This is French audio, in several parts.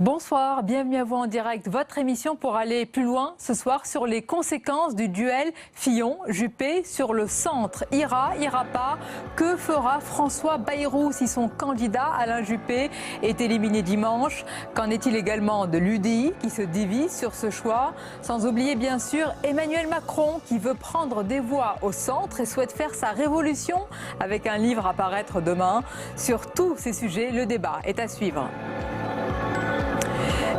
Bonsoir, bienvenue à vous en direct. Votre émission pour aller plus loin ce soir sur les conséquences du duel Fillon-Juppé sur le centre. Ira pas. Que fera François Bayrou si son candidat Alain Juppé est éliminé dimanche? Qu'en est-il également de l'UDI qui se divise sur ce choix? Sans oublier bien sûr Emmanuel Macron qui veut prendre des voix au centre et souhaite faire sa révolution avec un livre à paraître demain. Sur tous ces sujets, le débat est à suivre.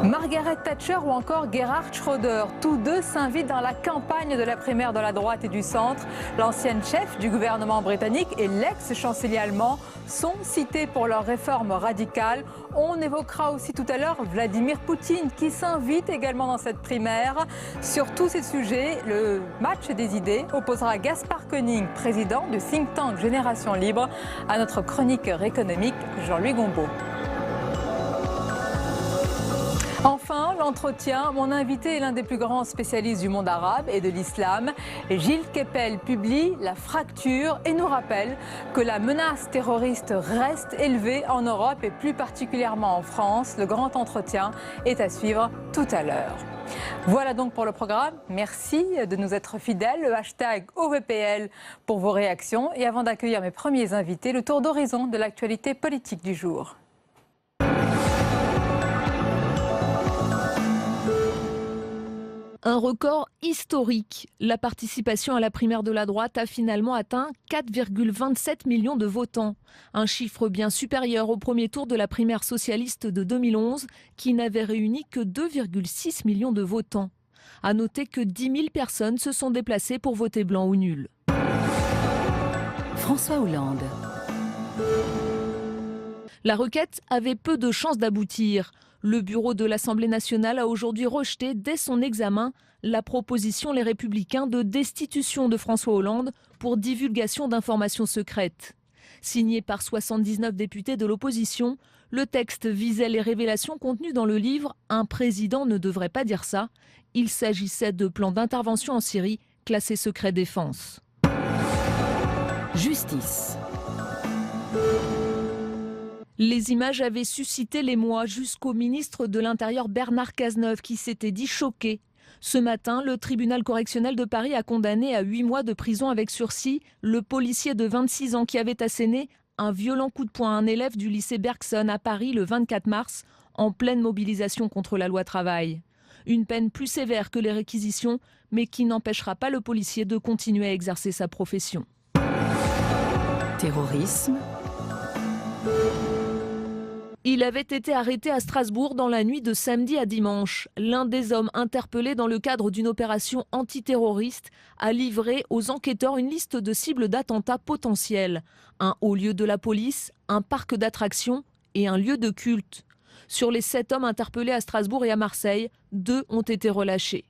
Margaret Thatcher ou encore Gerhard Schröder, tous deux s'invitent dans la campagne de la primaire de la droite et du centre. L'ancienne chef du gouvernement britannique et l'ex-chancelier allemand sont cités pour leurs réformes radicales. On évoquera aussi tout à l'heure Vladimir Poutine qui s'invite également dans cette primaire. Sur tous ces sujets, le match des idées opposera Gaspard Koenig, président du think tank Génération Libre, à notre chroniqueur économique Jean-Louis Gombaud. Enfin, l'entretien. Mon invité est l'un des plus grands spécialistes du monde arabe et de l'islam. Gilles Kepel publie La fracture et nous rappelle que la menace terroriste reste élevée en Europe et plus particulièrement en France. Le grand entretien est à suivre tout à l'heure. Voilà donc pour le programme. Merci de nous être fidèles. Le hashtag OVPL pour vos réactions. Et avant d'accueillir mes premiers invités, le tour d'horizon de l'actualité politique du jour. Un record historique. La participation à la primaire de la droite a finalement atteint 4,27 millions de votants. Un chiffre bien supérieur au premier tour de la primaire socialiste de 2011 qui n'avait réuni que 2,6 millions de votants. À noter que 10 000 personnes se sont déplacées pour voter blanc ou nul. François Hollande. La requête avait peu de chances d'aboutir. Le bureau de l'Assemblée nationale a aujourd'hui rejeté dès son examen la proposition Les Républicains de destitution de François Hollande pour divulgation d'informations secrètes. Signé par 79 députés de l'opposition, le texte visait les révélations contenues dans le livre « Un président ne devrait pas dire ça ». Il s'agissait de plans d'intervention en Syrie classés secret défense. Justice. Les images avaient suscité l'émoi jusqu'au ministre de l'Intérieur Bernard Cazeneuve qui s'était dit choqué. Ce matin, le tribunal correctionnel de Paris a condamné à 8 mois de prison avec sursis le policier de 26 ans qui avait asséné un violent coup de poing à un élève du lycée Bergson à Paris le 24 mars en pleine mobilisation contre la loi travail. Une peine plus sévère que les réquisitions, mais qui n'empêchera pas le policier de continuer à exercer sa profession. Terrorisme. Il avait été arrêté à Strasbourg dans la nuit de samedi à dimanche. L'un des hommes interpellés dans le cadre d'une opération antiterroriste a livré aux enquêteurs une liste de cibles d'attentats potentiels. Un haut lieu de la police, un parc d'attractions et un lieu de culte. Sur les 7 hommes interpellés à Strasbourg et à Marseille, 2 ont été relâchés.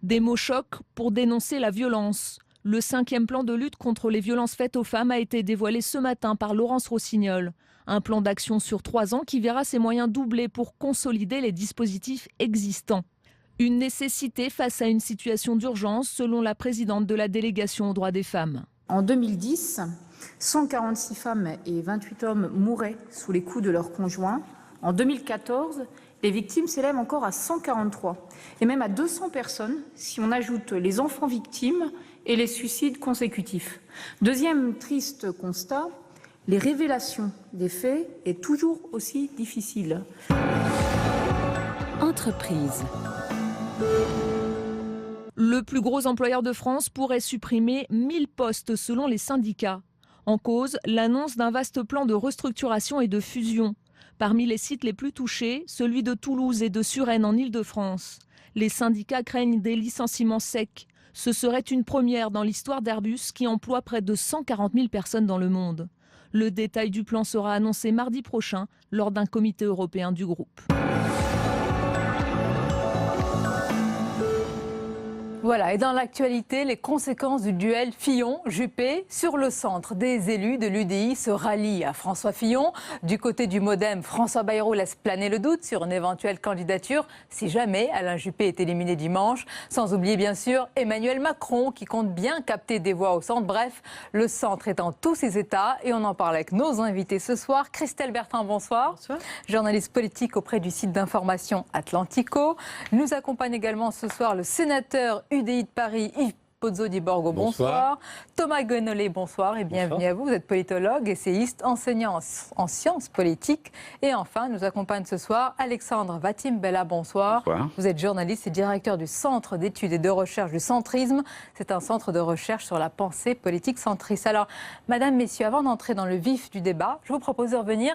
Des mots chocs pour dénoncer la violence. Le 5e plan de lutte contre les violences faites aux femmes a été dévoilé ce matin par Laurence Rossignol. Un plan d'action sur 3 ans qui verra ses moyens doublés pour consolider les dispositifs existants. Une nécessité face à une situation d'urgence, selon la présidente de la délégation aux droits des femmes. En 2010, 146 femmes et 28 hommes mouraient sous les coups de leurs conjoints. En 2014, les victimes s'élèvent encore à 143 et même à 200 personnes si on ajoute les enfants victimes et les suicides consécutifs. Deuxième triste constat, les révélations des faits est toujours aussi difficile. Entreprise. Le plus gros employeur de France pourrait supprimer 1000 postes selon les syndicats. En cause, l'annonce d'un vaste plan de restructuration et de fusion. Parmi les sites les plus touchés, celui de Toulouse et de Suresnes en Île-de-France. Les syndicats craignent des licenciements secs. Ce serait une première dans l'histoire d'Airbus qui emploie près de 140 000 personnes dans le monde. Le détail du plan sera annoncé mardi prochain lors d'un comité européen du groupe. Voilà, et dans l'actualité, les conséquences du duel Fillon-Juppé sur le centre. Des élus de l'UDI se rallient à François Fillon. Du côté du MoDem, François Bayrou laisse planer le doute sur une éventuelle candidature si jamais Alain Juppé est éliminé dimanche. Sans oublier bien sûr Emmanuel Macron qui compte bien capter des voix au centre. Bref, le centre est en tous ses états et on en parle avec nos invités ce soir. Christelle Bertin, bonsoir. Bonsoir. Journaliste politique auprès du site d'information Atlantico. Nous accompagne également ce soir le sénateur UDI de Paris, Yves Pozzo di Borgo, bonsoir. Thomas Guenolé, bonsoir et bienvenue à vous. Vous êtes politologue, essayiste, enseignant en sciences politiques. Et enfin, nous accompagne ce soir Alexandre Vatim-Bella, bonsoir. Bonsoir. Vous êtes journaliste et directeur du Centre d'études et de recherche du centrisme. C'est un centre de recherche sur la pensée politique centriste. Alors, madame, messieurs, avant d'entrer dans le vif du débat, je vous propose de revenir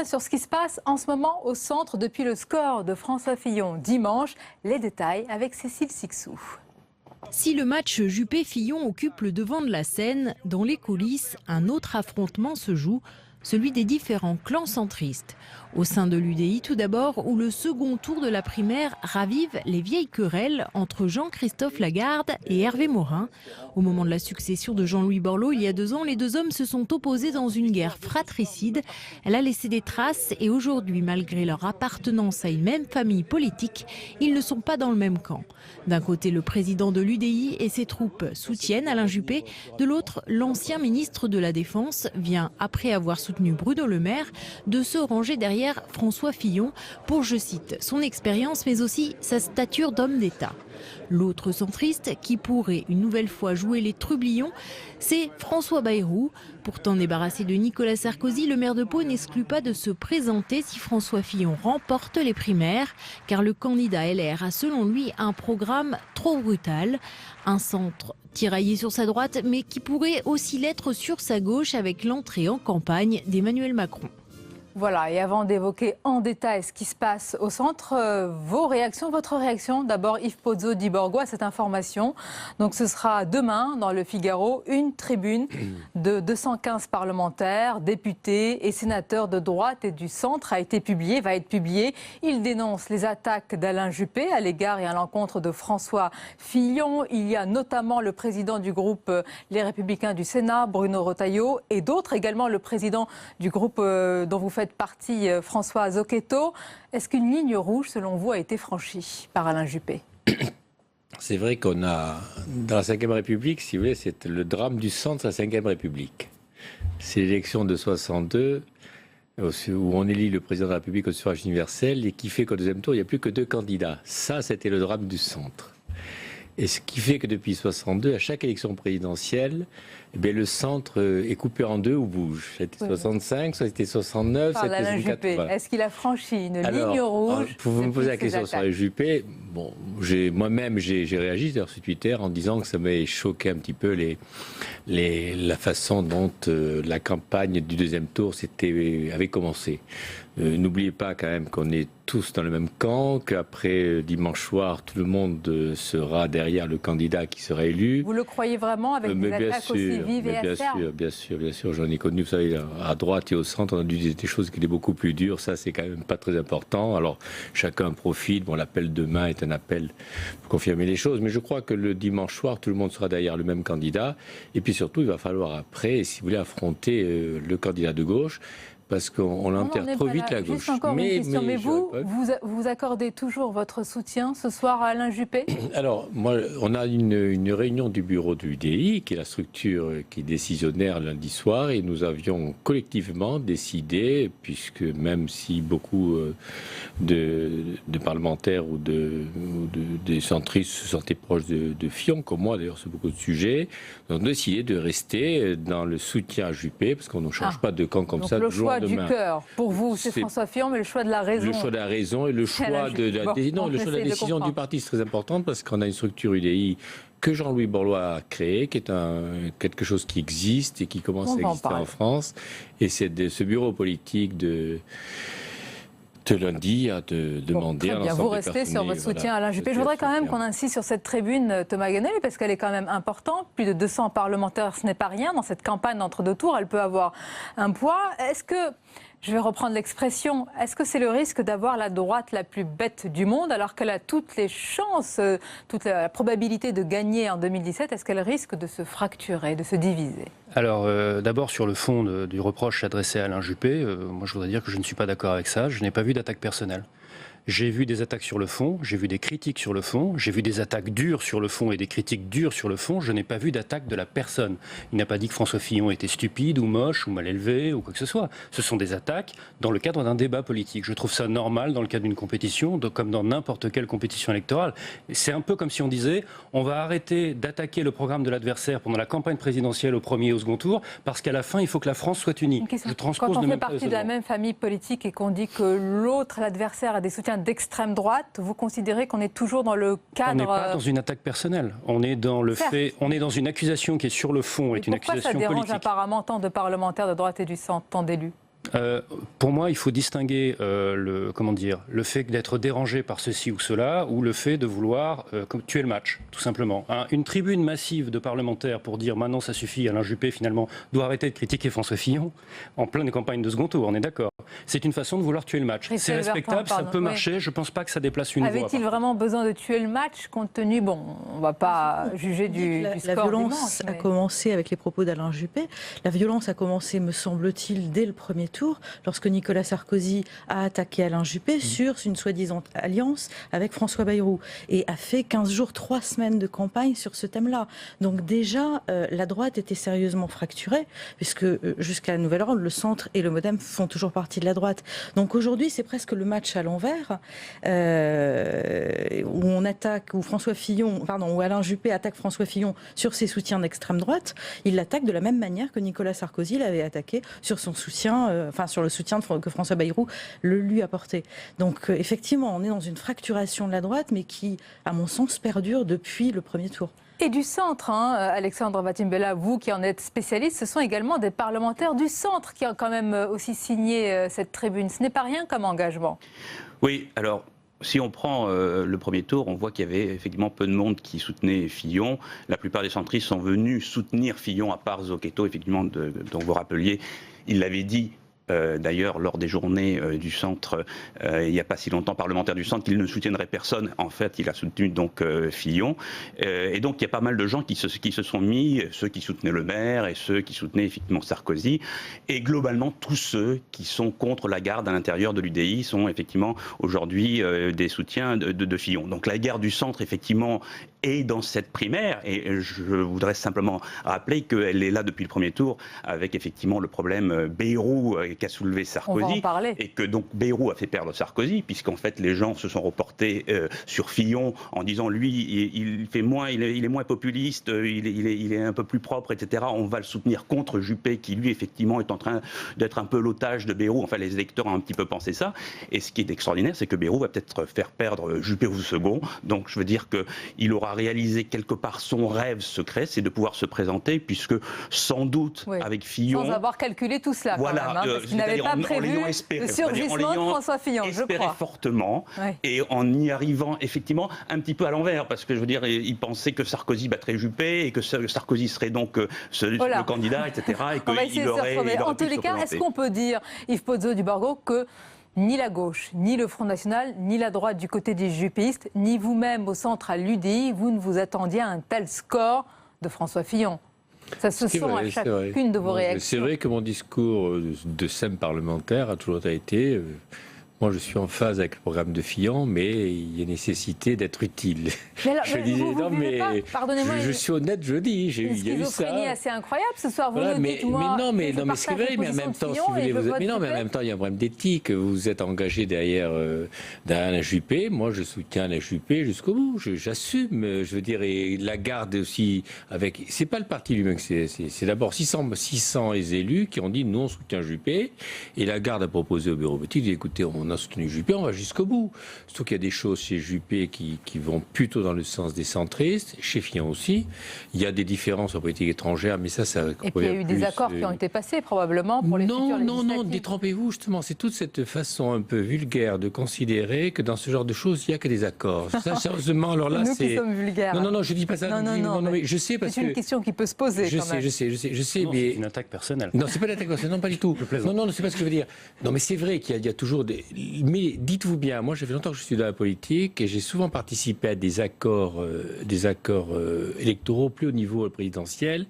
sur ce qui se passe en ce moment au centre depuis le score de François Fillon dimanche. Les détails avec Cécile Sixou. Si le match Juppé-Fillon occupe le devant de la scène, dans les coulisses, un autre affrontement se joue, celui des différents clans centristes. Au sein de l'UDI tout d'abord, où le second tour de la primaire ravive les vieilles querelles entre Jean-Christophe Lagarde et Hervé Morin. Au moment de la succession de Jean-Louis Borloo il y a 2 ans, les deux hommes se sont opposés dans une guerre fratricide. Elle a laissé des traces et aujourd'hui, malgré leur appartenance à une même famille politique, ils ne sont pas dans le même camp. D'un côté, le président de l'UDI et ses troupes soutiennent Alain Juppé. De l'autre, l'ancien ministre de la Défense vient, après avoir soutenu Bruno Le Maire, de se ranger derrière François Fillon pour, je cite, son expérience mais aussi sa stature d'homme d'État. L'autre centriste qui pourrait une nouvelle fois jouer les trublions, c'est François Bayrou. Pourtant débarrassé de Nicolas Sarkozy, le maire de Pau n'exclut pas de se présenter si François Fillon remporte les primaires, car le candidat LR a selon lui un programme trop brutal. Un centre tiraillé sur sa droite, mais qui pourrait aussi l'être sur sa gauche avec l'entrée en campagne d'Emmanuel Macron. Voilà, et avant d'évoquer en détail ce qui se passe au centre, votre réaction, d'abord Yves Pozzo di Borgo à cette information. Donc ce sera demain dans le Figaro, une tribune de 215 parlementaires, députés et sénateurs de droite et du centre va être publiée. Il dénonce les attaques d'Alain Juppé à l'égard et à l'encontre de François Fillon. Il y a notamment le président du groupe Les Républicains du Sénat, Bruno Retailleau, et d'autres, également le président du groupe dont vous faites partie, François Zocchetto. Est-ce qu'une ligne rouge, selon vous, a été franchie par Alain Juppé ? C'est vrai qu'on a, dans la Ve République, si vous voulez, c'est le drame du centre de la Ve République. C'est l'élection de 62, où on élit le président de la République au suffrage universel, et qui fait qu'au deuxième tour, il n'y a plus que 2 candidats. Ça, c'était le drame du centre. Et ce qui fait que depuis 62, à chaque élection présidentielle, le centre est coupé en 2 ou bouge. C'était 65, soit c'était 69, par c'était Alain Juppé. Est-ce qu'il a franchi une ligne rouge? Vous me posez la question sur Alain Juppé. Bon, moi-même, j'ai réagi sur Twitter en disant que ça m'avait choqué un petit peu la façon dont la campagne du deuxième tour avait commencé. N'oubliez pas quand même qu'on est tous dans le même camp, qu'après dimanche soir, tout le monde sera derrière le candidat qui sera élu. Vous le croyez vraiment avec des attaques aussi vives et acerbes? Bien sûr. J'en ai connu, vous savez, à droite et au centre, on a dû dire des choses qui étaient beaucoup plus dures. Ça, c'est quand même pas très important. Alors, chacun profite. Bon, l'appel demain est un appel pour confirmer les choses. Mais je crois que le dimanche soir, tout le monde sera derrière le même candidat. Et puis surtout, il va falloir après, si vous voulez, affronter le candidat de gauche. Parce qu'on enterre trop vite la gauche. Juste encore une question, mais vous accordez toujours votre soutien ce soir à Alain Juppé? Alors, moi, on a une réunion du bureau du UDI, qui est la structure qui est décisionnaire lundi soir, et nous avions collectivement décidé, puisque même si beaucoup de parlementaires ou des centristes se sentaient proches de Fillon, comme moi d'ailleurs sur beaucoup de sujets, nous avons décidé de rester dans le soutien à Juppé, parce qu'on ne change pas de camp comme ça. Le choix du cœur, pour vous, c'est François Fillon, mais le choix de la raison. Le choix de la raison et le choix de la décision du parti, c'est très important, parce qu'on a une structure UDI que Jean-Louis Borloo a créée, qui est quelque chose qui existe et qui commence à exister en France. Et c'est ce bureau politique de lundi à demander à l'ensemble vous restez sur votre soutien à Alain Juppé. Je voudrais quand même qu'on insiste sur cette tribune, Thomas Guenolé, parce qu'elle est quand même importante. Plus de 200 parlementaires, ce n'est pas rien. Dans cette campagne d'entre-deux tours, elle peut avoir un poids. Est-ce que Je vais reprendre l'expression. Est-ce que c'est le risque d'avoir la droite la plus bête du monde alors qu'elle a toutes les chances, toute la probabilité de gagner en 2017? Est-ce qu'elle risque de se fracturer, de se diviser? Alors, d'abord, sur le fond du reproche adressé à Alain Juppé, moi je voudrais dire que je ne suis pas d'accord avec ça. Je n'ai pas vu d'attaque personnelle. J'ai vu des attaques sur le fond, j'ai vu des critiques sur le fond, j'ai vu des attaques dures sur le fond et des critiques dures sur le fond. Je n'ai pas vu d'attaque de la personne. Il n'a pas dit que François Fillon était stupide ou moche ou mal élevé ou quoi que ce soit. Ce sont des attaques dans le cadre d'un débat politique. Je trouve ça normal dans le cadre d'une compétition, comme dans n'importe quelle compétition électorale. C'est un peu comme si on disait on va arrêter d'attaquer le programme de l'adversaire pendant la campagne présidentielle au premier et au second tour parce qu'à la fin il faut que la France soit unie. Quand on fait partie de la même famille politique et qu'on dit que l'autre, l'adversaire, a des soutiens d'extrême droite, vous considérez qu'on est toujours dans le cadre... On n'est pas dans une attaque personnelle. On est dans le fait, on est dans une accusation qui est sur le fond, est une accusation politique. Pourquoi ça dérange apparemment tant de parlementaires de droite et du centre, tant d'élus? Pour moi, il faut distinguer le fait d'être dérangé par ceci ou cela, ou le fait de vouloir tuer le match, tout simplement. Une tribune massive de parlementaires pour dire maintenant ça suffit, Alain Juppé finalement doit arrêter de critiquer François Fillon en pleine campagne de second tour, on est d'accord. C'est une façon de vouloir tuer le match. C'est respectable, ça peut marcher, je ne pense pas que ça déplace une voix. Avait-il vraiment besoin de tuer le match compte tenu, on ne va pas juger du score. La violence a commencé avec les propos d'Alain Juppé. La violence a commencé, me semble-t-il, dès le premier tour, lorsque Nicolas Sarkozy a attaqué Alain Juppé sur une soi-disant alliance avec François Bayrou et a fait 15 jours, 3 semaines de campagne sur ce thème-là. Donc déjà, la droite était sérieusement fracturée, puisque jusqu'à nouvel ordre, le centre et le MoDem font toujours partie de la droite. Donc aujourd'hui, c'est presque le match à l'envers, où on attaque, où Alain Juppé attaque François Fillon sur ses soutiens d'extrême droite. Il l'attaque de la même manière que Nicolas Sarkozy l'avait attaqué sur son soutien, sur le soutien que François Bayrou lui apportait. Donc effectivement, on est dans une fracturation de la droite, mais qui, à mon sens, perdure depuis le premier tour. Et du centre, Alexandre Batimbela, vous qui en êtes spécialiste, ce sont également des parlementaires du centre qui ont quand même aussi signé cette tribune. Ce n'est pas rien comme engagement. Oui, alors... Si on prend le premier tour, on voit qu'il y avait effectivement peu de monde qui soutenait Fillon. La plupart des centristes sont venus soutenir Fillon, à part Zocchetto, effectivement, dont vous rappeliez. Il l'avait dit. D'ailleurs, lors des journées du centre, il n'y a pas si longtemps, parlementaire du centre, qu'il ne soutiendrait personne. En fait, il a soutenu donc Fillon. Et donc, il y a pas mal de gens qui se sont mis, ceux qui soutenaient le maire et ceux qui soutenaient effectivement Sarkozy. Et globalement, tous ceux qui sont contre la garde à l'intérieur de l'UDI sont effectivement aujourd'hui des soutiens de Fillon. Donc, la guerre du centre, effectivement, est dans cette primaire. Et je voudrais simplement rappeler qu'elle est là depuis le premier tour, avec effectivement le problème Bayrou qu'a soulevé Sarkozy, et que donc Bayrou a fait perdre Sarkozy, puisqu'en fait les gens se sont reportés sur Fillon en disant lui il est moins populiste, il est un peu plus propre, etc. On va le soutenir contre Juppé qui lui effectivement est en train d'être un peu l'otage de Bayrou. Enfin, les électeurs ont un petit peu pensé ça. Et ce qui est extraordinaire, c'est que Bayrou va peut-être faire perdre Juppé au second. Donc je veux dire qu'il aura réalisé quelque part son rêve secret, c'est de pouvoir se présenter, puisque sans doute avec Fillon, sans avoir calculé tout cela, voilà, quand même, il n'avait pas prévu le surgissement de François Fillon, je crois. Fortement, et en y arrivant effectivement un petit peu à l'envers, parce que je veux dire, il pensait que Sarkozy battrait Juppé et que Sarkozy serait donc le candidat, etc. Et qu'il aurait en tous les cas, est-ce qu'on peut dire, Yves Pozzo du Borgo, que ni la gauche, ni le Front National, ni la droite du côté des juppéistes, ni vous-même au centre à l'UDI, vous ne vous attendiez à un tel score de François Fillon? Ça se sent à chacune de vos réactions. C'est vrai que mon discours de SEM parlementaire a toujours été... Moi, je suis en phase avec le programme de Fillon, mais il y a nécessité d'être utile. Mais alors, je disais, non, mais je suis honnête, je dis, il y a eu ça. Une schizophrénie assez incroyable ce soir. Vous voilà, nous dites, moi, mais c'est vrai, mais en même temps, si vous voulez, en même temps, il y a un problème d'éthique. Vous êtes engagé derrière Alain Juppé. Moi, je soutiens Alain Juppé jusqu'au bout. J'assume, je veux dire, et la garde aussi avec. C'est pas le parti lui-même, c'est d'abord 600 élus qui ont dit nous on soutient Juppé, et la garde a proposé au bureau politique, écoutez, on on a soutenu Juppé, on va jusqu'au bout. Surtout qu'il y a des choses chez Juppé qui vont plutôt dans le sens des centristes, chez Fillon aussi. Il y a des différences en politique étrangère, mais ça... Et puis il y a eu des accords qui ont été passés probablement pour les futures législatives. Non, détrompez-vous justement. C'est toute cette façon un peu vulgaire de considérer que dans ce genre de choses, il n'y a que des accords. Ça, sérieusement, alors là, nous c'est... qui sommes vulgaires. Non, je ne dis pas ça. Non, mais je sais parce que... C'est une question qui peut se poser quand même. Je sais, Non, mais... c'est une attaque personnelle. Non, c'est pas l'attaque personnelle, non, pas du tout. Non, c'est pas ce que je veux dire. Non, mais c'est vrai qu'il y a toujours des... Mais dites-vous bien, moi, ça fait longtemps que je suis dans la politique et j'ai souvent participé à des accords électoraux plus au niveau présidentiel.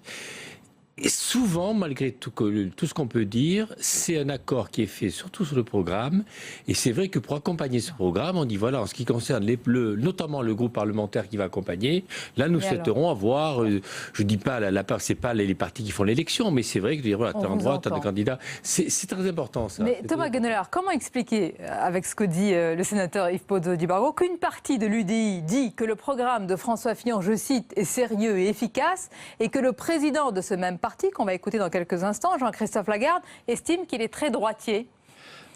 Et souvent, malgré tout ce qu'on peut dire, c'est un accord qui est fait surtout sur le programme. Et c'est vrai que pour accompagner ce programme, on dit voilà, en ce qui concerne notamment le groupe parlementaire qui va accompagner, là nous souhaiterons avoir, je dis pas c'est pas les partis qui font l'élection, mais c'est vrai que dire voilà, t'as un droit, t'as des candidats, c'est très important ça. Mais Thomas Guenelard, comment expliquer, avec ce que dit le sénateur Yves Pozzo-di-Bargo, qu'une partie de l'UDI dit que le programme de François Fillon, je cite, est sérieux et efficace, et que le président de ce même parti, qu'on va écouter dans quelques instants, Jean-Christophe Lagarde, estime qu'il est très droitier?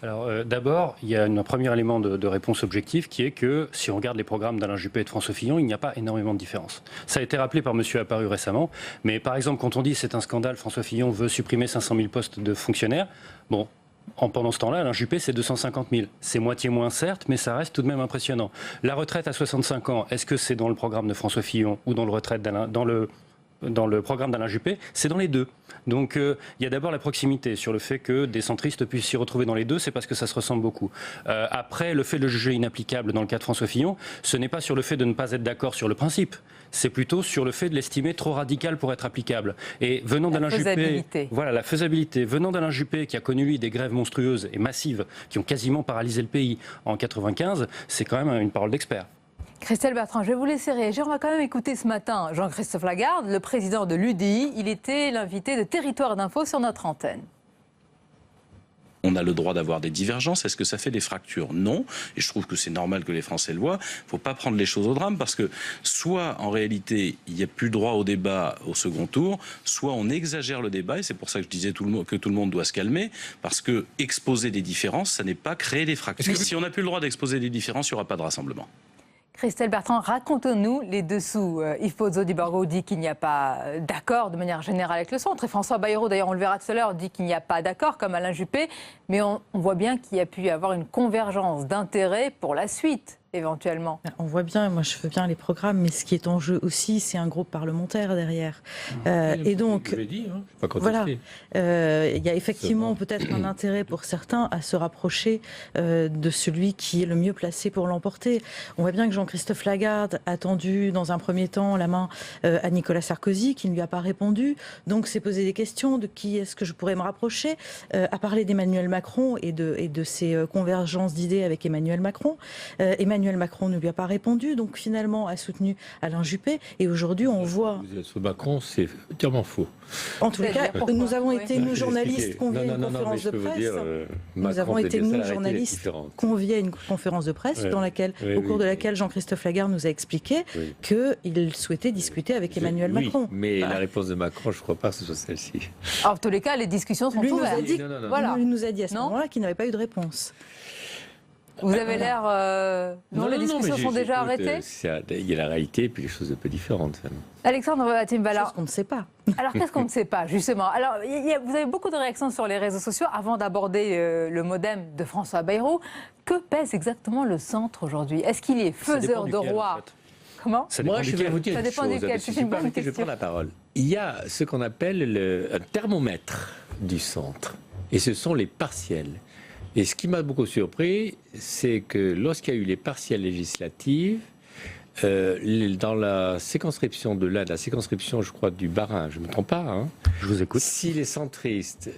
Alors d'abord, il y a un premier élément de réponse objective qui est que si on regarde les programmes d'Alain Juppé et de François Fillon, il n'y a pas énormément de différence. Ça a été rappelé par M. Apparu récemment, mais par exemple quand on dit c'est un scandale, François Fillon veut supprimer 500 000 postes de fonctionnaires, bon... Pendant ce temps-là, Alain Juppé, c'est 250 000. C'est moitié moins, certes, mais ça reste tout de même impressionnant. La retraite à 65 ans, est-ce que c'est dans le programme de François Fillon ou dans le programme d'Alain Juppé? C'est dans les deux. Donc il y a d'abord la proximité sur le fait que des centristes puissent s'y retrouver dans les deux, c'est parce que ça se ressemble beaucoup. Après, le fait de le juger inapplicable dans le cas de François Fillon, ce n'est pas sur le fait de ne pas être d'accord sur le principe, c'est plutôt sur le fait de l'estimer trop radical pour être applicable. Et venant d'Alain Juppé, voilà la faisabilité. Venant d'Alain Juppé, qui a connu lui des grèves monstrueuses et massives, qui ont quasiment paralysé le pays en 95, c'est quand même une parole d'expert. Christelle Bertrand, je vais vous laisser réagir. On va quand même écouter ce matin Jean-Christophe Lagarde, le président de l'UDI. Il était l'invité de Territoire d'Info sur notre antenne. On a le droit d'avoir des divergences. Est-ce que ça fait des fractures? Non. Et je trouve que c'est normal que les Français le voient. Il ne faut pas prendre les choses au drame parce que soit, en réalité, il n'y a plus droit au débat au second tour, soit on exagère le débat. Et c'est pour ça que je disais que tout le monde doit se calmer. Parce que exposer des différences, ça n'est pas créer des fractures. Si on n'a plus le droit d'exposer des différences, il n'y aura pas de rassemblement. Christelle Bertrand, raconte-nous les dessous. Yves Pozzo-di-Bargo dit qu'il n'y a pas d'accord de manière générale avec le centre. Et François Bayrou, d'ailleurs, on le verra tout à l'heure, dit qu'il n'y a pas d'accord, comme Alain Juppé. Mais on voit bien qu'il y a pu y avoir une convergence d'intérêts pour la suite, éventuellement. On voit bien, moi je veux bien les programmes, mais ce qui est en jeu aussi, c'est un groupe parlementaire derrière. Et donc, je l'ai dit, pas voilà, il y a effectivement peut-être un intérêt pour certains à se rapprocher de celui qui est le mieux placé pour l'emporter. On voit bien que Jean-Christophe Lagarde a tendu dans un premier temps la main à Nicolas Sarkozy, qui ne lui a pas répondu. Donc s'est posé des questions de qui est-ce que je pourrais me rapprocher, a parlé d'Emmanuel Macron et de ses convergences d'idées avec Emmanuel Macron. Emmanuel Macron ne lui a pas répondu, donc finalement a soutenu Alain Juppé. Et aujourd'hui, on voit... Sur Macron, c'est entièrement faux. En tous les cas, nous avons été, nous journalistes, conviés à une conférence de presse. Nous avons été, nous journalistes, conviés à une conférence de presse au cours de laquelle Jean-Christophe Lagarde nous a expliqué qu'il souhaitait discuter avec Emmanuel Macron. Mais la réponse de Macron, je ne crois pas que ce soit celle-ci. En tous les cas, les discussions sont ouvertes. Lui nous a dit à ce moment-là qu'il n'avait pas eu de réponse. Vous avez l'air... les discussions sont déjà arrêtées. Il y a la réalité et puis des choses un peu différentes. Alexandre Atimvala. Chose qu'on ne sait pas. Alors, qu'est-ce qu'on ne sait pas, justement? Alors, vous avez beaucoup de réactions sur les réseaux sociaux. Avant d'aborder le modem de François Bayrou, que pèse exactement le centre aujourd'hui? Est-ce qu'il est faiseur de roi? En fait. Comment? Moi, je vais vous dire ça dépend duquel. Si je prends la parole. Il y a ce qu'on appelle un thermomètre du centre. Et ce sont les partiels. Et ce qui m'a beaucoup surpris, c'est que lorsqu'il y a eu les partielles législatives, dans la circonscription de l'Inde, la circonscription, je crois, du Bas-Rhin, je ne me trompe pas, hein, je vous écoute. Si les centristes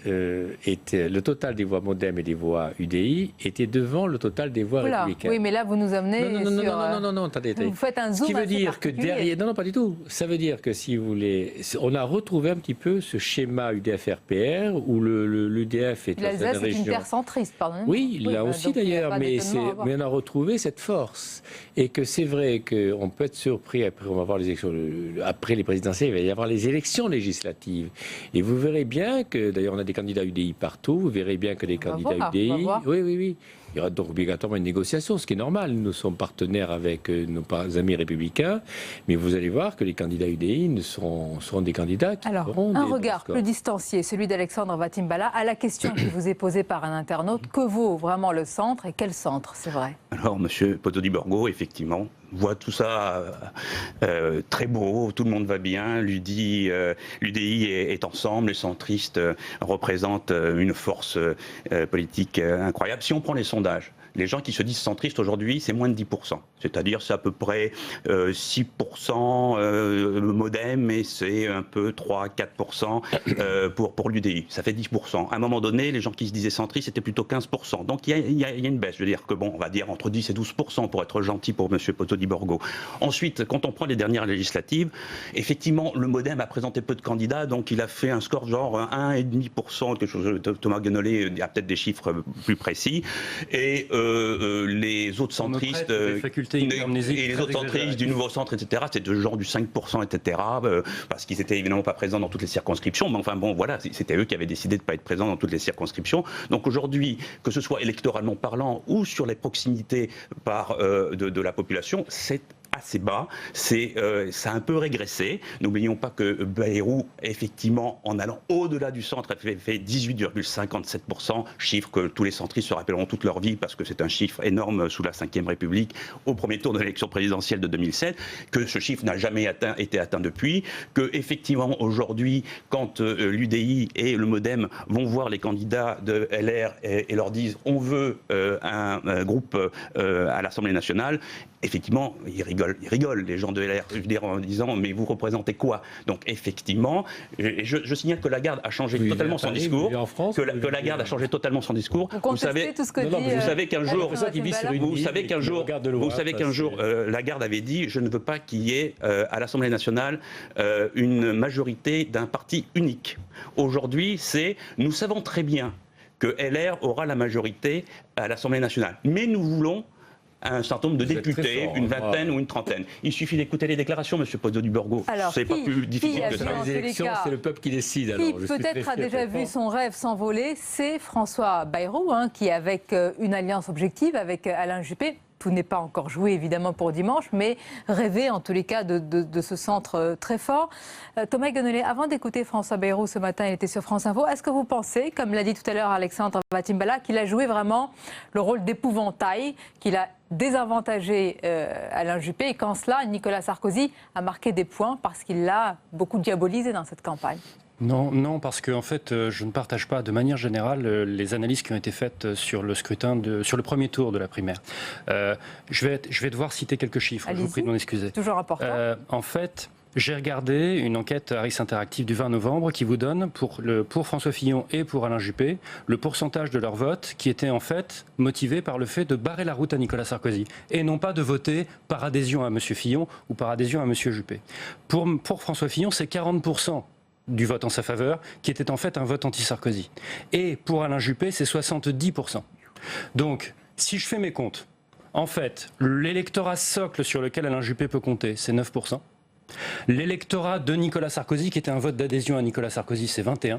étaient, le total des voix MoDem et des voix UDI était devant le total des voix républicaines. Oui, mais là, vous nous amenez non, attendez. Vous faites un zoom. Ce qui veut dire que derrière... Non, pas du tout. Ça veut dire que si vous voulez... On a retrouvé un petit peu ce schéma UDF-RPR où l'UDF est l'Alsace est une terre centriste, pardon. Oui, là aussi d'ailleurs, mais on a retrouvé cette force. Et que c'est vrai qu'on peut être surpris, après on va voir les élections, après les présidentielles, il va y avoir les élections législatives. Et vous verrez bien que, d'ailleurs on a des candidats UDI partout, vous verrez bien que les candidats UDI... Oui. Il y aura donc obligatoirement une négociation, ce qui est normal. Nous sommes partenaires avec nos amis républicains, mais vous allez voir que les candidats UDI seront des candidats qui feront un des regard scores. plus distancié, celui d'Alexandre Vatimbala, à la question qui vous est posée par un internaute. Que vaut vraiment le centre et quel centre, c'est vrai? Alors, M. Poto-Di-Borgo, effectivement, voit tout ça très beau, tout le monde va bien, l'UDI est ensemble, les centristes représentent une force politique incroyable. Si on prend les sondages, les gens qui se disent centristes aujourd'hui, c'est moins de 10%. C'est-à-dire, c'est à peu près 6% Modem et c'est un peu 3-4% pour l'UDI. Ça fait 10%. À un moment donné, les gens qui se disaient centristes, c'était plutôt 15%. Donc, il y a une baisse. Je veux dire que, bon, on va dire entre 10 et 12% pour être gentil pour M. Poto-Di-Borgo. Ensuite, quand on prend les dernières législatives, effectivement, le Modem a présenté peu de candidats, donc il a fait un score genre 1,5%, quelque chose. Thomas Guenolé a peut-être des chiffres plus précis. Et les autres centristes du nouveau centre, etc., c'est de genre du 5%, etc., parce qu'ils n'étaient évidemment pas présents dans toutes les circonscriptions, mais enfin bon, voilà, c'était eux qui avaient décidé de ne pas être présents dans toutes les circonscriptions. Donc aujourd'hui, que ce soit électoralement parlant ou sur les proximités de la population, c'est assez bas, ça a un peu régressé. N'oublions pas que Bayrou, effectivement, en allant au-delà du centre, a fait 18,57%, chiffre que tous les centristes se rappelleront toute leur vie, parce que c'est un chiffre énorme sous la Ve République, au premier tour de l'élection présidentielle de 2007, que ce chiffre n'a jamais été atteint depuis, que effectivement, aujourd'hui, quand l'UDI et le Modem vont voir les candidats de LR et leur disent « on veut un groupe à l'Assemblée nationale », effectivement, ils rigolent, les gens de LR, je veux dire, en disant « mais vous représentez quoi ?» Donc effectivement, je signale que Lagarde a changé totalement son discours, que Lagarde a changé totalement son discours. Vous savez qu'un jour, Lagarde avait dit « je ne veux pas qu'il y ait à l'Assemblée nationale une majorité d'un parti unique ». Aujourd'hui, nous savons très bien que LR aura la majorité à l'Assemblée nationale, mais nous voulons un certain nombre de députés, une vingtaine ou une trentaine. Il suffit d'écouter les déclarations, M. Poto-Di-Borgo. C'est pas plus difficile que ça. Les élections, c'est le peuple qui décide. Qui peut-être a déjà vu son rêve s'envoler, c'est François Bayrou, qui avec une alliance objective avec Alain Juppé, tout n'est pas encore joué évidemment pour dimanche, mais rêver en tous les cas de ce centre très fort. Thomas Guenolé, avant d'écouter François Bayrou ce matin, il était sur France Info, est-ce que vous pensez, comme l'a dit tout à l'heure Alexandre Vatimbala, qu'il a joué vraiment le rôle d'épouvantail, qu'il a désavantagé Alain Juppé et qu'en cela, Nicolas Sarkozy a marqué des points parce qu'il l'a beaucoup diabolisé dans cette campagne? Non, parce que en fait, je ne partage pas de manière générale les analyses qui ont été faites sur le scrutin, sur le premier tour de la primaire. Je vais devoir citer quelques chiffres. Je vous prie de m'en excuser. Toujours important. En fait, j'ai regardé une enquête Harris Interactive du 20 novembre qui vous donne pour François Fillon et pour Alain Juppé le pourcentage de leur vote qui était en fait motivé par le fait de barrer la route à Nicolas Sarkozy et non pas de voter par adhésion à M. Fillon ou par adhésion à M. Juppé. Pour François Fillon, c'est 40% du vote en sa faveur, qui était en fait un vote anti-Sarkozy. Et pour Alain Juppé, c'est 70%. Donc, si je fais mes comptes, en fait, l'électorat socle sur lequel Alain Juppé peut compter, c'est 9%. L'électorat de Nicolas Sarkozy, qui était un vote d'adhésion à Nicolas Sarkozy, c'est 21%.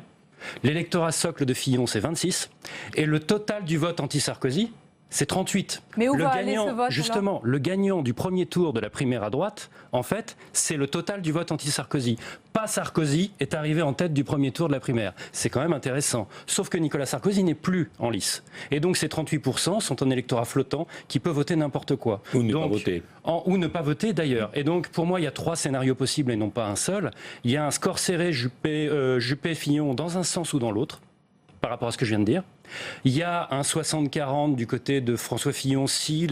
L'électorat socle de Fillon, c'est 26%. Et le total du vote anti-Sarkozy, c'est 38. Mais où va aller ce vote, justement, le gagnant du premier tour de la primaire à droite, en fait, c'est le total du vote anti-Sarkozy. Pas Sarkozy est arrivé en tête du premier tour de la primaire. C'est quand même intéressant. Sauf que Nicolas Sarkozy n'est plus en lice. Et donc ces 38% sont un électorat flottant qui peut voter n'importe quoi. Ou ne pas voter. Ou ne pas voter d'ailleurs. Et donc pour moi, il y a 3 scénarios possibles et non pas un seul. Il y a un score serré Juppé-Fillon dans un sens ou dans l'autre, par rapport à ce que je viens de dire. Il y a un 60-40 du côté de François Fillon si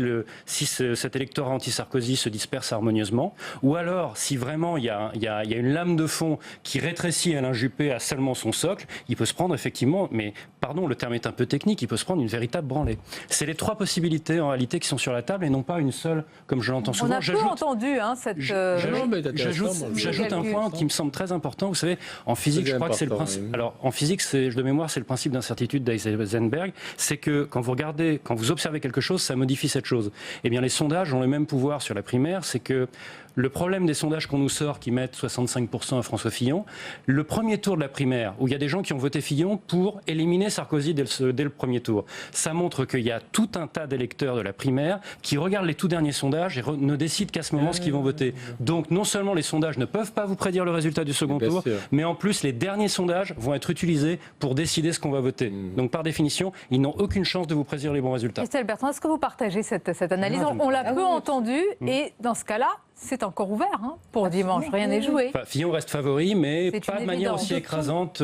cet électorat anti-Sarkozy se disperse harmonieusement, ou alors si vraiment il y a une lame de fond qui rétrécit Alain Juppé à seulement son socle, il peut se prendre effectivement, mais pardon, le terme est un peu technique, il peut se prendre une véritable branlée. C'est les 3 possibilités en réalité qui sont sur la table et non pas une seule, comme je l'entends souvent. On a peu entendu cette... J'ajoute un point qui me semble très important. Vous savez, en physique, je crois que c'est le principe. Alors, en physique, de mémoire, c'est le principe d'incertitude d'Eisenberg, c'est que quand vous observez quelque chose, ça modifie cette chose. Eh bien, les sondages ont le même pouvoir sur la primaire, c'est que Le problème des sondages qu'on nous sort qui mettent 65% à François Fillon, le premier tour de la primaire, où il y a des gens qui ont voté Fillon pour éliminer Sarkozy dès le premier tour, ça montre qu'il y a tout un tas d'électeurs de la primaire qui regardent les tout derniers sondages et ne décident qu'à ce moment ce qu'ils vont voter. Donc non seulement les sondages ne peuvent pas vous prédire le résultat du second tour, mais en plus les derniers sondages vont être utilisés pour décider ce qu'on va voter. Donc par définition, ils n'ont aucune chance de vous prédire les bons résultats. Christelle Bertrand, est-ce que vous partagez cette analyse? On l'a peu entendue et dans ce cas-là, c'est encore ouvert pour dimanche, rien n'est joué. Enfin, Fillon reste favori, mais pas de manière aussi écrasante,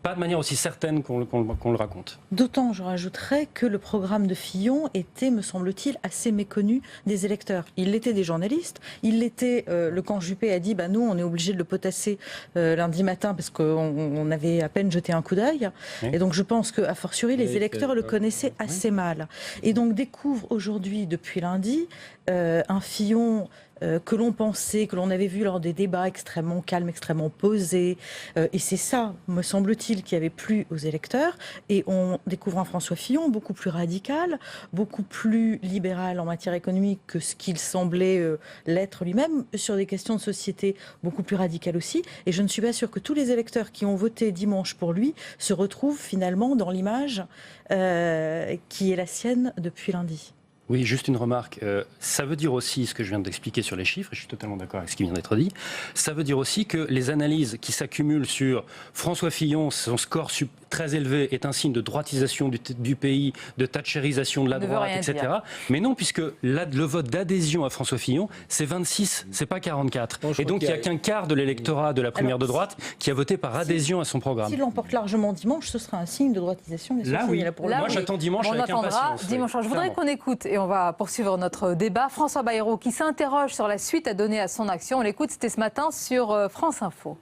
pas de manière aussi certaine qu'on le raconte. D'autant, je rajouterais, que le programme de Fillon était, me semble-t-il, assez méconnu des électeurs. Il l'était des journalistes, il l'était, le camp Juppé a dit, nous on est obligé de le potasser lundi matin parce qu'on avait à peine jeté un coup d'œil. Oui. Et donc je pense qu'a fortiori, les électeurs le connaissaient assez mal. Et donc découvrent aujourd'hui, depuis lundi, un Fillon que l'on pensait, que l'on avait vu lors des débats extrêmement calmes, extrêmement posés. Et c'est ça, me semble-t-il, qui avait plu aux électeurs. Et on découvre un François Fillon beaucoup plus radical, beaucoup plus libéral en matière économique que ce qu'il semblait l'être lui-même, sur des questions de société beaucoup plus radicales aussi. Et je ne suis pas sûre que tous les électeurs qui ont voté dimanche pour lui se retrouvent finalement dans l'image qui est la sienne depuis lundi. Oui, juste une remarque. Ça veut dire aussi, ce que je viens d'expliquer sur les chiffres, et je suis totalement d'accord avec ce qui vient d'être dit, ça veut dire aussi que les analyses qui s'accumulent sur François Fillon, son score très élevé, est un signe de droitisation du pays, de thatchérisation de la droite, etc. Dire. Mais non, puisque le vote d'adhésion à François Fillon, c'est 26, c'est pas 44. Et donc il n'y a qu'un quart de l'électorat de la primaire de droite qui a voté par adhésion à son programme. S'il l'emporte largement dimanche, ce sera un signe de droitisation. Là, oui. Moi, j'attends dimanche avec impatience. Dimanche. Je voudrais qu'on écoute, et on va poursuivre notre débat, François Bayrou qui s'interroge sur la suite à donner à son action. On l'écoute, c'était ce matin sur France Info.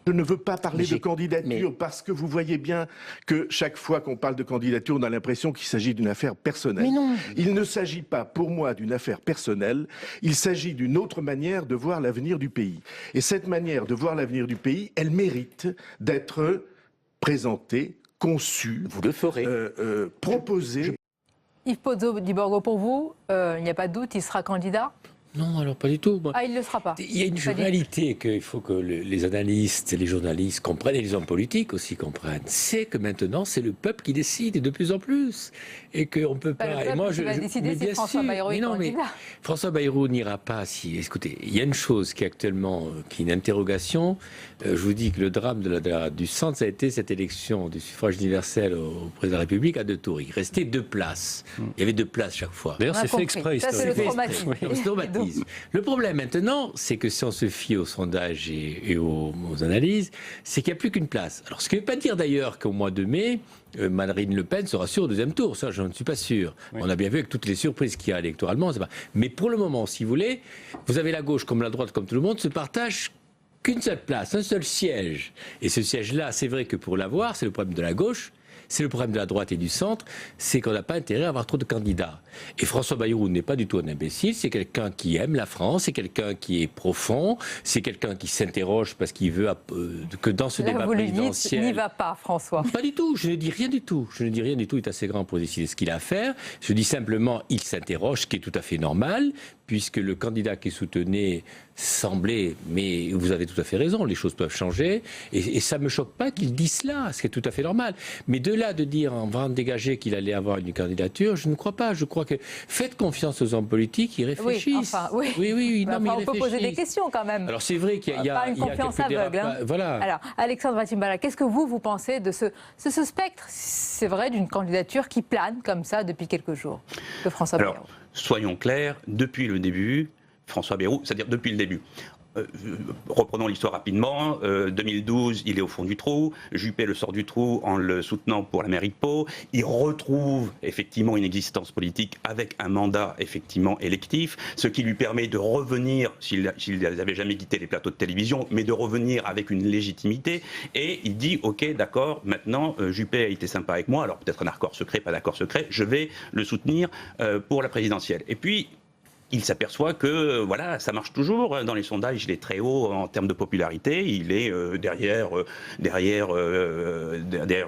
Je ne veux pas parler de candidature parce que vous voyez bien que chaque fois qu'on parle de candidature, on a l'impression qu'il s'agit d'une affaire personnelle. Mais non. Il ne s'agit pas pour moi d'une affaire personnelle, il s'agit d'une autre manière de voir l'avenir du pays. Et cette manière de voir l'avenir du pays, elle mérite d'être présentée, conçue, vous le ferez. Proposée. Yves Pozzo-Di-Borgo, pour vous, il n'y a pas de doute, il sera candidat? Non, alors pas du tout. Ah, il ne le sera pas. Il y a une réalité qu'il faut que les analystes et les journalistes comprennent, et les hommes politiques aussi comprennent. C'est que maintenant, c'est le peuple qui décide de plus en plus. Et qu'on ne peut pas... Le peuple qui va décider si François Bayrou est candidat. François Bayrou n'ira pas si... Écoutez, il y a une chose qui est actuellement qui est une interrogation. Je vous dis que le drame du centre, ça a été cette élection du suffrage universel au président de la République à 2 tours. Il restait 2 places. Il y avait 2 places chaque fois. D'ailleurs, c'est fait exprès. Ça, c'est le traumatisme. Le problème maintenant, c'est que si on se fie aux sondages et aux analyses, c'est qu'il n'y a plus qu'une place. Alors, ce qui ne veut pas dire d'ailleurs qu'au mois de mai, Marine Le Pen sera sûre au 2e tour. Ça, je ne suis pas sûr. Oui. On a bien vu avec toutes les surprises qu'il y a électoralement. Mais pour le moment, si vous voulez, vous avez la gauche comme la droite, comme tout le monde, se partagent qu'une seule place, un seul siège. Et ce siège-là, c'est vrai que pour l'avoir, c'est le problème de la gauche. C'est le problème de la droite et du centre, c'est qu'on n'a pas intérêt à avoir trop de candidats. Et François Bayrou n'est pas du tout un imbécile, c'est quelqu'un qui aime la France, c'est quelqu'un qui est profond, c'est quelqu'un qui s'interroge parce qu'il veut que dans ce débat présidentiel... N'y va pas, François. Pas du tout, je ne dis rien du tout. Je ne dis rien du tout, il est assez grand pour décider ce qu'il a à faire. Je dis simplement, il s'interroge, ce qui est tout à fait normal, puisque le candidat qui soutenait semblait, mais vous avez tout à fait raison, les choses peuvent changer, et ça ne me choque pas qu'il dise cela, ce qui est tout à fait normal. Mais de là de dire, en va dégager qu'il allait avoir une candidature, je ne crois pas. Je crois que faites confiance aux hommes politiques, ils réfléchissent. Oui. Non, mais on peut poser des questions quand même. Alors c'est vrai qu'il y a pas une confiance aveugle. Voilà. Alors, Alexandre Vatimbala, qu'est-ce que vous pensez de ce spectre, c'est vrai, d'une candidature qui plane comme ça depuis quelques jours de François Bayrou? Alors, soyons clairs, depuis le début, François Bayrou, c'est-à-dire depuis le début. Reprenons l'histoire rapidement. 2012, il est au fond du trou. Juppé le sort du trou en le soutenant pour la mairie de Pau. Il retrouve effectivement une existence politique avec un mandat effectivement électif, ce qui lui permet de revenir, s'il n'avait jamais quitté les plateaux de télévision, mais de revenir avec une légitimité. Et il dit, ok, d'accord, maintenant Juppé a été sympa avec moi, alors peut-être un accord secret, pas d'accord secret, je vais le soutenir pour la présidentielle. Et puis, il s'aperçoit que voilà, ça marche toujours. Dans les sondages, il est très haut en termes de popularité. Il est derrière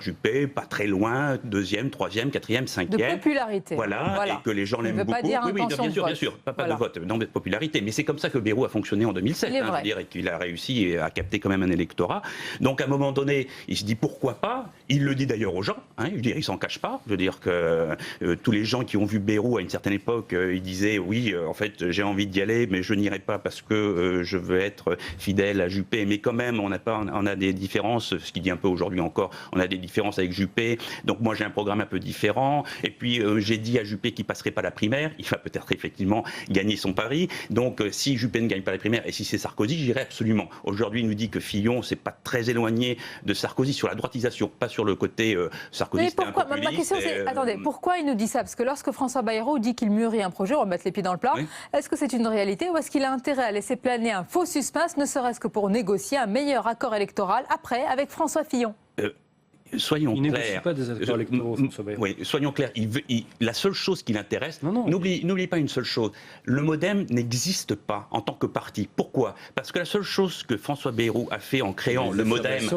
Juppé, pas très loin, 2e, 3e, 4e, 5e. De popularité. Voilà, et que les gens l'aiment beaucoup. Pas dire oui, bien sûr, pas de vote, non, mais de popularité. Mais c'est comme ça que Bayrou a fonctionné en 2007. Je veux dire, et qu'il a réussi à capter quand même un électorat. Donc à un moment donné, il se dit pourquoi pas. Il le dit d'ailleurs aux gens. Je veux dire, il s'en cache pas. Je veux dire que tous les gens qui ont vu Bayrou à une certaine époque, ils disaient oui. En fait, j'ai envie d'y aller, mais je n'irai pas parce que je veux être fidèle à Juppé. Mais quand même, on a des différences, ce qu'il dit un peu aujourd'hui encore, on a des différences avec Juppé. Donc moi, j'ai un programme un peu différent. Et puis, j'ai dit à Juppé qu'il ne passerait pas la primaire. Il va peut-être effectivement gagner son pari. Donc, si Juppé ne gagne pas la primaire, et si c'est Sarkozy, j'irai absolument. Aujourd'hui, il nous dit que Fillon, c'est pas très éloigné de Sarkozy sur la droitisation, pas sur le côté Sarkozy. Mais pourquoi, ma question c'est, attendez, pourquoi il nous dit ça? Parce que lorsque François Bayrou dit qu'il mûrit un projet, on va mettre les pieds dans le plat. Oui. Est-ce que c'est une réalité ou est-ce qu'il a intérêt à laisser planer un faux suspense, ne serait-ce que pour négocier un meilleur accord électoral après avec François Fillon? Soyons clairs. Il négocie pas des accords électoraux, François Bayrou. Oui, soyons clairs. La seule chose qui l'intéresse, n'oubliez pas une seule chose. Le MoDem n'existe pas en tant que parti. Pourquoi? Parce que la seule chose que François Bayrou a fait en créant le MoDem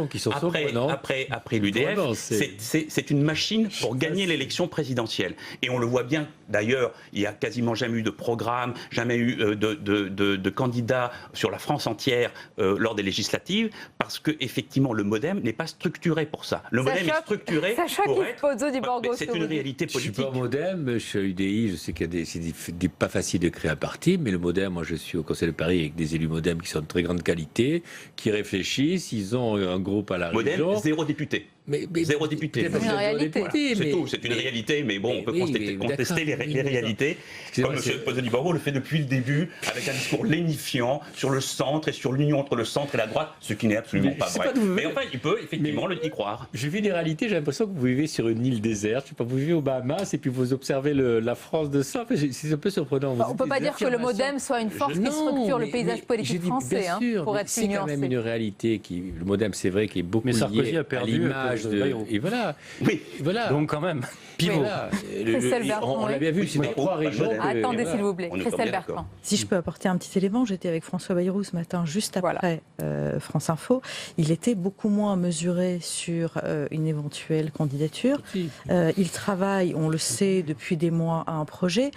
après l'UDF, c'est une machine pour gagner l'élection présidentielle. Et on le voit bien. D'ailleurs, il n'y a quasiment jamais eu de programme, jamais eu de candidats sur la France entière lors des législatives, parce que effectivement, le MoDem n'est pas structuré pour ça. Le MoDem est structuré pour être... C'est une réalité politique. Je suis pas MoDem, je suis à UDI, je sais qu'il c'est pas facile de créer un parti, mais le MoDem, moi je suis au Conseil de Paris avec des élus MoDem qui sont de très grande qualité, qui réfléchissent, ils ont un groupe à la région. MoDem, 0 député. Mais 0 député. C'est une réalité. Voilà, c'est tout, c'est une réalité, mais bon, on peut contester les réalités. Comme M. Posoni Barreau le fait depuis le début, avec un discours lénifiant sur le centre et sur l'union entre le centre et la droite, ce qui n'est absolument pas vrai. Mais enfin, il peut effectivement y croire. Je vis des réalités, j'ai l'impression que vous vivez sur une île déserte, je sais pas, vous vivez aux Bahamas et puis vous observez la France de ça. C'est un peu surprenant. On ne peut pas dire que le MoDem soit une force qui structure le paysage politique français, pour être nuancé. C'est quand même une réalité le MoDem, c'est vrai, qui est beaucoup lié à l'image de... Et voilà. Oui, voilà. Donc quand même, pivot. Voilà. On l'a bien vu, c'est dans 3 régions. Attendez, s'il vous plaît. Christelle Bertrand. Si je peux apporter un petit élément, j'étais avec François Bayrou ce matin, juste après France Info. Il était beaucoup moins mesuré sur une éventuelle candidature. Il travaille, on le sait, depuis des mois à un projet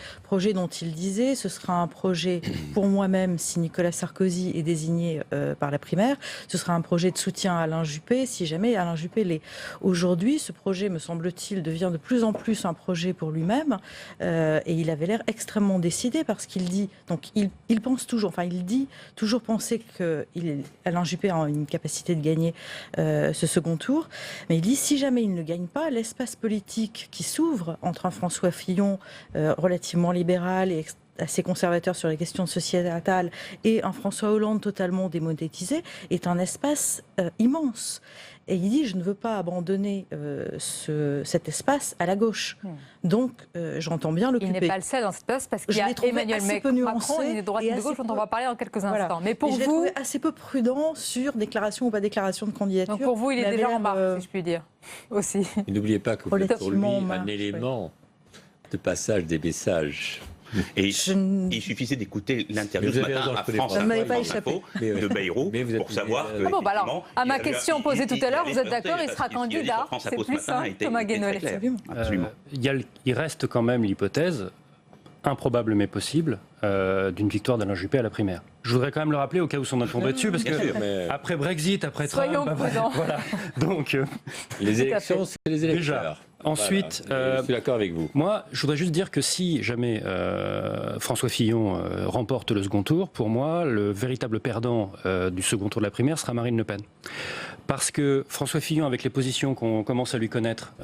dont il disait ce sera un projet pour moi-même si Nicolas Sarkozy est désigné par la primaire. Ce sera un projet de soutien à Alain Juppé si jamais Alain Juppé l'est. Aujourd'hui, ce projet, me semble-t-il, devient de plus en plus un projet pour lui-même et il avait l'air extrêmement décidé parce qu'il dit, donc il pense toujours, enfin il dit toujours penser qu'Alain Juppé a une capacité de gagner ce second tour, mais il dit si jamais il ne gagne pas, l'espace politique qui s'ouvre entre un François Fillon relativement libéral et assez conservateur sur les questions sociétales et un François Hollande totalement démonétisé est un espace immense. Et il dit, je ne veux pas abandonner cet espace à la gauche. Donc, j'entends bien l'occuper. Il n'est pas le seul dans cet espace parce qu'il y a Emmanuel Macron et de droite et de gauche dont on va parler dans quelques instants. Voilà. Mais pour vous, je l'ai trouvé assez peu prudent sur déclaration ou pas déclaration de candidature. Donc pour vous, il est déjà en marche, si je puis dire, aussi. Et n'oubliez pas que vous êtes pour lui un élément de passage des messages. Et il suffisait d'écouter l'interview ce matin à France Info de Bayrou pour savoir que... alors, à ma question posée tout à l'heure, vous êtes d'accord, il sera candidat. C'est plus simple, Thomas Guénolé. Absolument. Il reste quand même l'hypothèse, improbable mais possible, d'une victoire d'Alain Juppé à la primaire. Je voudrais quand même le rappeler au cas où on a tombé dessus, parce que après Brexit, après Trump, voilà. Donc les élections, c'est les électeurs. Déjà. Ensuite, je suis d'accord avec vous. Moi, je voudrais juste dire que si jamais François Fillon remporte le second tour, pour moi, le véritable perdant du second tour de la primaire sera Marine Le Pen. Parce que François Fillon, avec les positions qu'on commence à lui connaître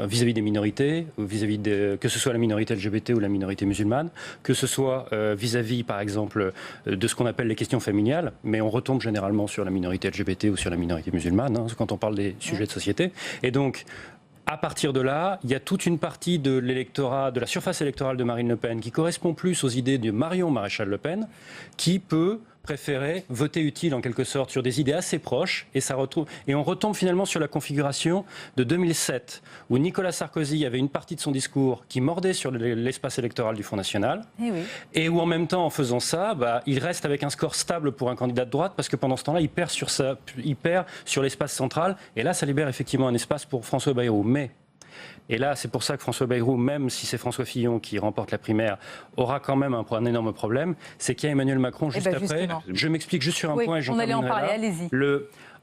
vis-à-vis des minorités, que ce soit la minorité LGBT ou la minorité musulmane, que ce soit vis-à-vis, par exemple, de ce qu'on appelle les questions familiales, mais on retombe généralement sur la minorité LGBT ou sur la minorité musulmane, quand on parle des sujets de société. Et donc, à partir de là, il y a toute une partie de l'électorat, de la surface électorale de Marine Le Pen qui correspond plus aux idées de Marion Maréchal Le Pen, qui peut préféré voter utile en quelque sorte sur des idées assez proches et on retombe finalement sur la configuration de 2007 où Nicolas Sarkozy avait une partie de son discours qui mordait sur l'espace électoral du Front National et où en même temps en faisant ça il reste avec un score stable pour un candidat de droite parce que pendant ce temps-là il perd sur l'espace central et là ça libère effectivement un espace pour François Bayrou. Et là, c'est pour ça que François Bayrou, même si c'est François Fillon qui remporte la primaire, aura quand même un énorme problème, c'est qu'il y a Emmanuel Macron juste après. Justement. Je m'explique juste sur un point et j'en on allait en terminerai parler, là. allez-y.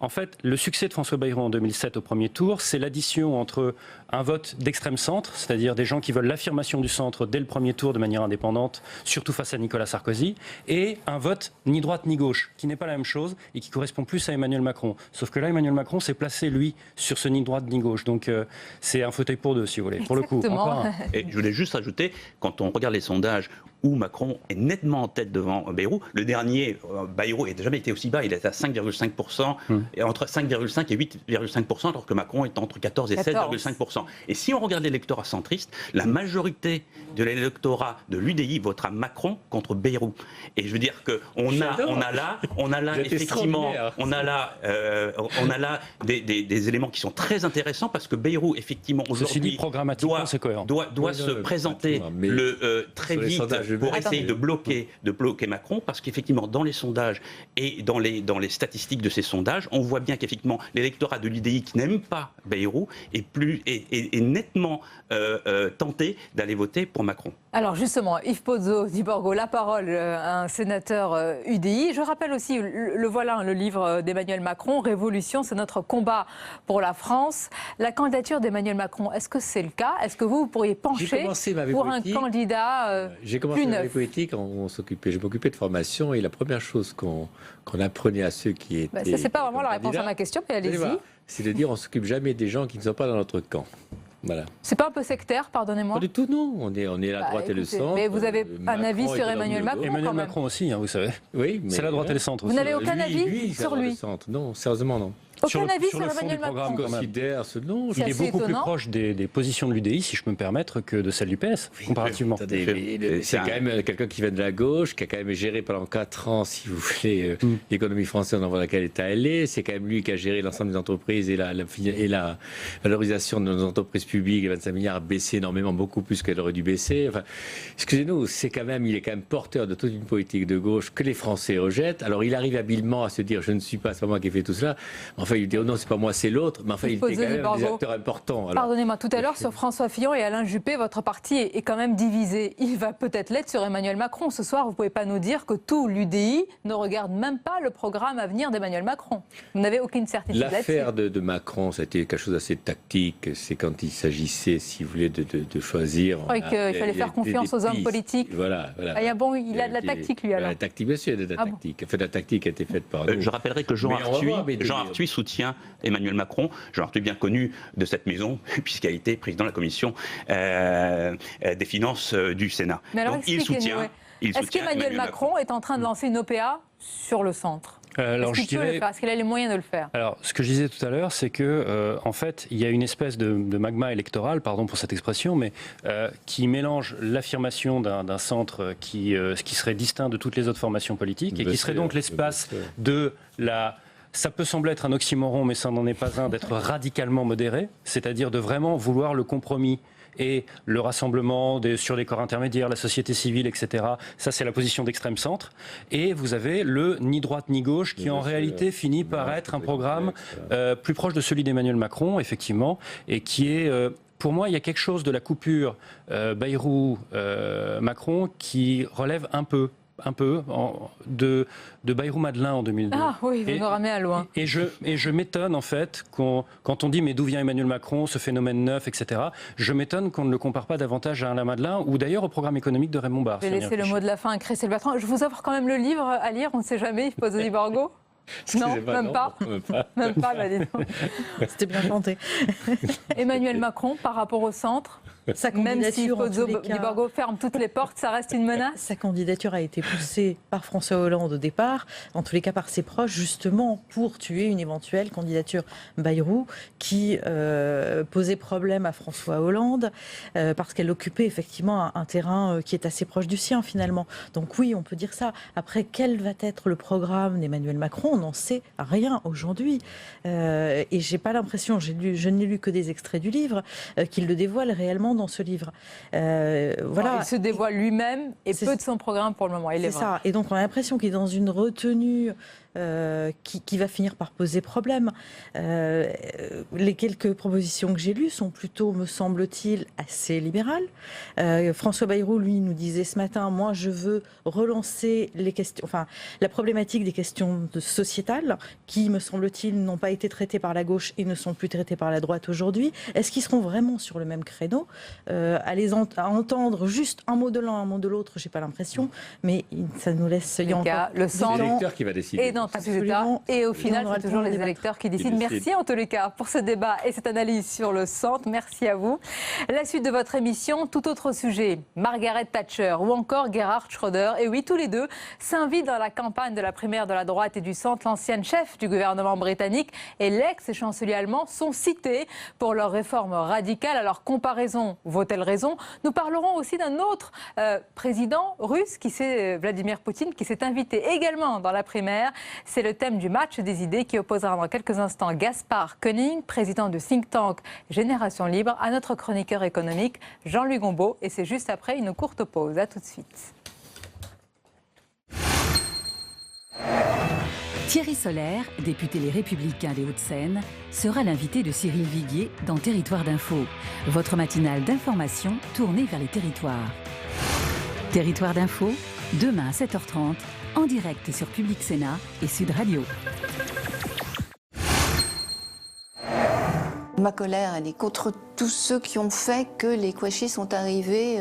En fait, le succès de François Bayrou en 2007 au premier tour, c'est l'addition entre un vote d'extrême centre, c'est-à-dire des gens qui veulent l'affirmation du centre dès le premier tour de manière indépendante, surtout face à Nicolas Sarkozy, et un vote ni droite ni gauche, qui n'est pas la même chose et qui correspond plus à Emmanuel Macron. Sauf que là, Emmanuel Macron s'est placé, lui, sur ce ni droite ni gauche. Donc c'est un fauteuil pour deux, si vous voulez. Pour le coup. Et je voulais juste ajouter, quand on regarde les sondages où Macron est nettement en tête devant Bayrou, le dernier, Bayrou n'a jamais été aussi bas, il est à 5,5%, et entre 5,5 et 8,5%, alors que Macron est entre 14 et 16,5%. Et si on regarde l'électorat centriste, la majorité de l'électorat de l'UDI votera Macron contre Bayrou. Et je veux dire qu'on a là effectivement, on a là des éléments qui sont très intéressants parce que Bayrou, effectivement, aujourd'hui, doit se présenter très vite pour essayer de bloquer Macron, parce qu'effectivement, dans les sondages et dans les statistiques de ces sondages, on voit bien qu'effectivement, l'électorat de l'UDI qui n'aime pas Bayrou est nettement tenté d'aller voter pour Macron. Alors justement, Yves Pozzo-Di-Borgo, la parole à un sénateur UDI. Je rappelle aussi, le livre d'Emmanuel Macron, Révolution, c'est notre combat pour la France. La candidature d'Emmanuel Macron, est-ce que c'est le cas? Est-ce que vous pourriez pencher pour un candidat J'ai commencé ma vie politique, je m'occupais de formation et la première chose qu'on apprenait à ceux qui étaient... ça, c'est pas vraiment la réponse à ma question, mais allez-y. C'est de dire on s'occupe jamais des gens qui ne sont pas dans notre camp. Voilà. C'est pas un peu sectaire, pardonnez-moi? Pas du tout, non. On est la droite et le centre. Mais vous avez un avis sur Emmanuel Macron? Emmanuel Macron aussi, vous savez. Oui, c'est la droite et le centre aussi. Vous n'avez aucun avis sur lui? Non, sérieusement, non. Aucun avis sur Emmanuel Macron? Il est beaucoup plus proche des positions de l'UDI, si je peux me permettre, que de celle du PS, comparativement. C'est quand même quelqu'un qui vient de la gauche, qui a quand même géré pendant 4 ans, si vous voulez, l'économie française dans laquelle l'État est. C'est quand même lui qui a géré l'ensemble des entreprises et la valorisation de nos entreprises publiques, les 25 milliards, a baissé énormément, beaucoup plus qu'elle aurait dû baisser. Enfin, excusez-nous, il est quand même porteur de toute une politique de gauche que les Français rejettent. Alors il arrive habilement à se dire, c'est pas moi qui ai fait tout cela. Enfin, il dit, oh non, c'est pas moi, c'est l'autre. Mais enfin, il était quand même des acteurs importants. Pardonnez-moi, tout à l'heure, sur François Fillon et Alain Juppé, votre parti est quand même divisé. Il va peut-être l'être sur Emmanuel Macron. Ce soir, vous ne pouvez pas nous dire que tout l'UDI ne regarde même pas le programme à venir d'Emmanuel Macron. Vous n'avez aucune certitude là-dessus. L'affaire de Macron, c'était quelque chose d'assez tactique. C'est quand il s'agissait, si vous voulez, de choisir. Je croyais qu'il fallait faire confiance aux hommes politiques. Voilà. Il a de la tactique, lui, alors. La tactique, bien sûr, il y a de la tactique. En fait, la tactique a été faite par nous. Je rappellerai que Jean Arthuis soutient Emmanuel Macron. Jean Arthuis, bien connu de cette maison, puisqu'il a été président de la commission des finances du Sénat. Mais alors, donc, il soutient. Est-ce qu'Emmanuel Macron est en train de lancer une OPA sur le centre? Est-ce qu'il peut le faire? Est-ce qu'il a les moyens de le faire? Alors, ce que je disais tout à l'heure, c'est que, en fait, il y a une espèce de magma électoral, pardon pour cette expression, mais qui mélange l'affirmation d'un centre qui serait distinct de toutes les autres formations politiques et qui serait donc l'espace de la... Ça peut sembler être un oxymoron, mais ça n'en est pas un, d'être radicalement modéré, c'est-à-dire de vraiment vouloir le compromis et le rassemblement sur les corps intermédiaires, la société civile, etc. Ça, c'est la position d'extrême centre. Et vous avez le ni droite ni gauche qui, en réalité, finit par être un programme plus proche de celui d'Emmanuel Macron, effectivement, et qui est... Pour moi, il y a quelque chose de la coupure Bayrou-Macron qui relève un peu de Bayrou-Madeleine en 2002. Ah oui, vous nous ramenez à loin. Et je m'étonne en fait, quand on dit mais d'où vient Emmanuel Macron, ce phénomène neuf, etc., je m'étonne qu'on ne le compare pas davantage à Alain Madeleine ou d'ailleurs au programme économique de Raymond Barre. Je vais laisser le mot de la fin à Christelle Bertrand. Je vous offre quand même le livre à lire, on ne sait jamais, Yves Pozzo-Di-Borgo. Non, même pas. Même pas, bah dis donc. C'était bien tenté. Emmanuel Macron, par rapport au centre, Sa Même si candidature, en Pozzo tous les di cas, Borgo ferme toutes les portes, ça reste une menace? sa candidature a été poussée par François Hollande au départ, en tous les cas par ses proches, justement pour tuer une éventuelle candidature Bayrou qui posait problème à François Hollande parce qu'elle occupait effectivement un terrain qui est assez proche du sien finalement. Donc oui, on peut dire ça. Après, quel va être le programme d'Emmanuel Macron? On n'en sait rien aujourd'hui. Et j'ai pas l'impression, je n'ai lu que des extraits du livre, qu'il le dévoile réellement dans ce livre. Voilà. Il se dévoile lui-même et peu de son programme pour le moment. C'est ça. Et donc on a l'impression qu'il est dans une retenue qui va finir par poser problème. Les quelques propositions que j'ai lues sont plutôt, me semble-t-il, assez libérales. François Bayrou, lui, nous disait ce matin, moi je veux relancer les questions, enfin la problématique des questions sociétales qui, me semble-t-il, n'ont pas été traitées par la gauche et ne sont plus traitées par la droite aujourd'hui. Est-ce qu'ils seront vraiment sur le même créneau? À entendre juste un mot de l'un, un mot de l'autre, j'ai pas l'impression, mais ça nous laisse... Le centre, c'est l'électeur qui va décider. Et dans tous ces états, et au final, c'est toujours les électeurs qui décident. Merci en tous les cas pour ce débat et cette analyse sur le centre. Merci à vous. La suite de votre émission, tout autre sujet. Margaret Thatcher ou encore Gerhard Schröder. Et oui, tous les deux s'invitent dans la campagne de la primaire de la droite et du centre. L'ancienne chef du gouvernement britannique et l'ex-chancelier allemand sont cités pour leurs réformes radicales. Alors, comparaison vaut-elle raison? Nous parlerons aussi d'un autre président russe, Vladimir Poutine, qui s'est invité également dans la primaire. C'est le thème du match des idées qui opposera dans quelques instants Gaspard Koenig, président du think tank Génération Libre, à notre chroniqueur économique Jean-Louis Gombault. Et c'est juste après une courte pause. À tout de suite. Thierry Solère, député Les Républicains des Hauts-de-Seine, sera l'invité de Cyril Viguier dans Territoire d'Info, votre matinale d'information tournée vers les territoires. Territoire d'Info, demain à 7h30, en direct sur Public Sénat et Sud Radio. Ma colère, elle est contre tous ceux qui ont fait que les Kouachis sont arrivés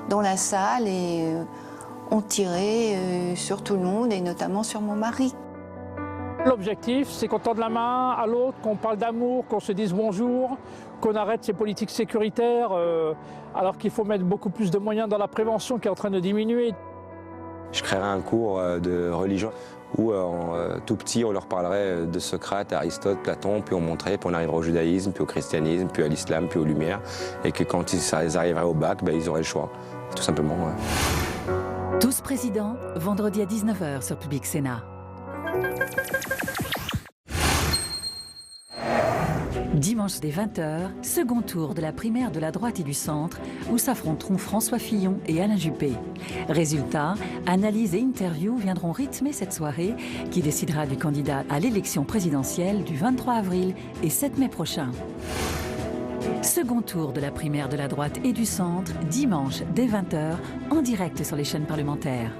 dans la salle et ont tiré sur tout le monde et notamment sur mon mari. L'objectif, c'est qu'on tende la main à l'autre, qu'on parle d'amour, qu'on se dise bonjour, qu'on arrête ces politiques sécuritaires, alors qu'il faut mettre beaucoup plus de moyens dans la prévention qui est en train de diminuer. Je créerai un cours de religion où, tout petit, on leur parlerait de Socrate, Aristote, Platon, puis on montrait, puis on arriverait au judaïsme, puis au christianisme, puis à l'islam, puis aux Lumières, et que quand ils arriveraient au bac, ils auraient le choix, tout simplement. Ouais. Tous présidents, vendredi à 19h sur Public Sénat. Dimanche dès 20h, second tour de la primaire de la droite et du centre, où s'affronteront François Fillon et Alain Juppé. Résultat, analyse et interview viendront rythmer cette soirée qui décidera du candidat à l'élection présidentielle du 23 avril et 7 mai prochain. Second tour de la primaire de la droite et du centre, dimanche dès 20h, en direct sur les chaînes parlementaires.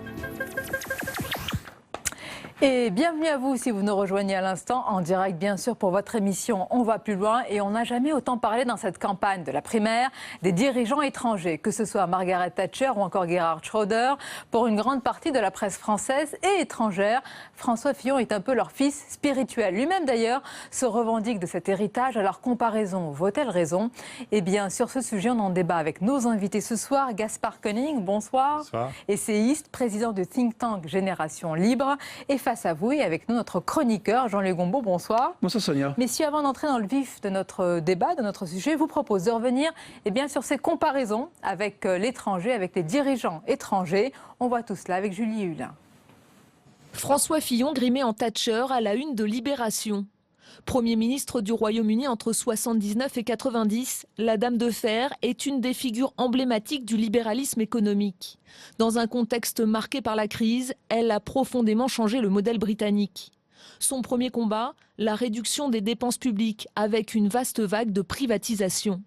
Et bienvenue à vous si vous nous rejoignez à l'instant, en direct bien sûr pour votre émission On va plus loin. Et on n'a jamais autant parlé dans cette campagne de la primaire des dirigeants étrangers, que ce soit Margaret Thatcher ou encore Gerhard Schröder. Pour une grande partie de la presse française et étrangère, François Fillon est un peu leur fils spirituel. Lui-même d'ailleurs se revendique de cet héritage. Alors comparaison vaut-elle raison? Eh bien sur ce sujet on en débat avec nos invités ce soir. Gaspard Koenig, bonsoir. Bonsoir. Essayiste, président du think tank Génération Libre. Et face à vous et avec nous notre chroniqueur Jean-Louis Gombault, bonsoir. Bonsoir Sonia. Messieurs, avant d'entrer dans le vif de notre débat, de notre sujet, je vous propose de revenir sur ces comparaisons avec l'étranger, avec les dirigeants étrangers. On voit tout cela avec Julie Hulin. François Fillon grimé en Thatcher à la une de Libération. Premier ministre du Royaume-Uni entre 79 et 90, la Dame de Fer est une des figures emblématiques du libéralisme économique. Dans un contexte marqué par la crise, elle a profondément changé le modèle britannique. Son premier combat, la réduction des dépenses publiques avec une vaste vague de privatisation.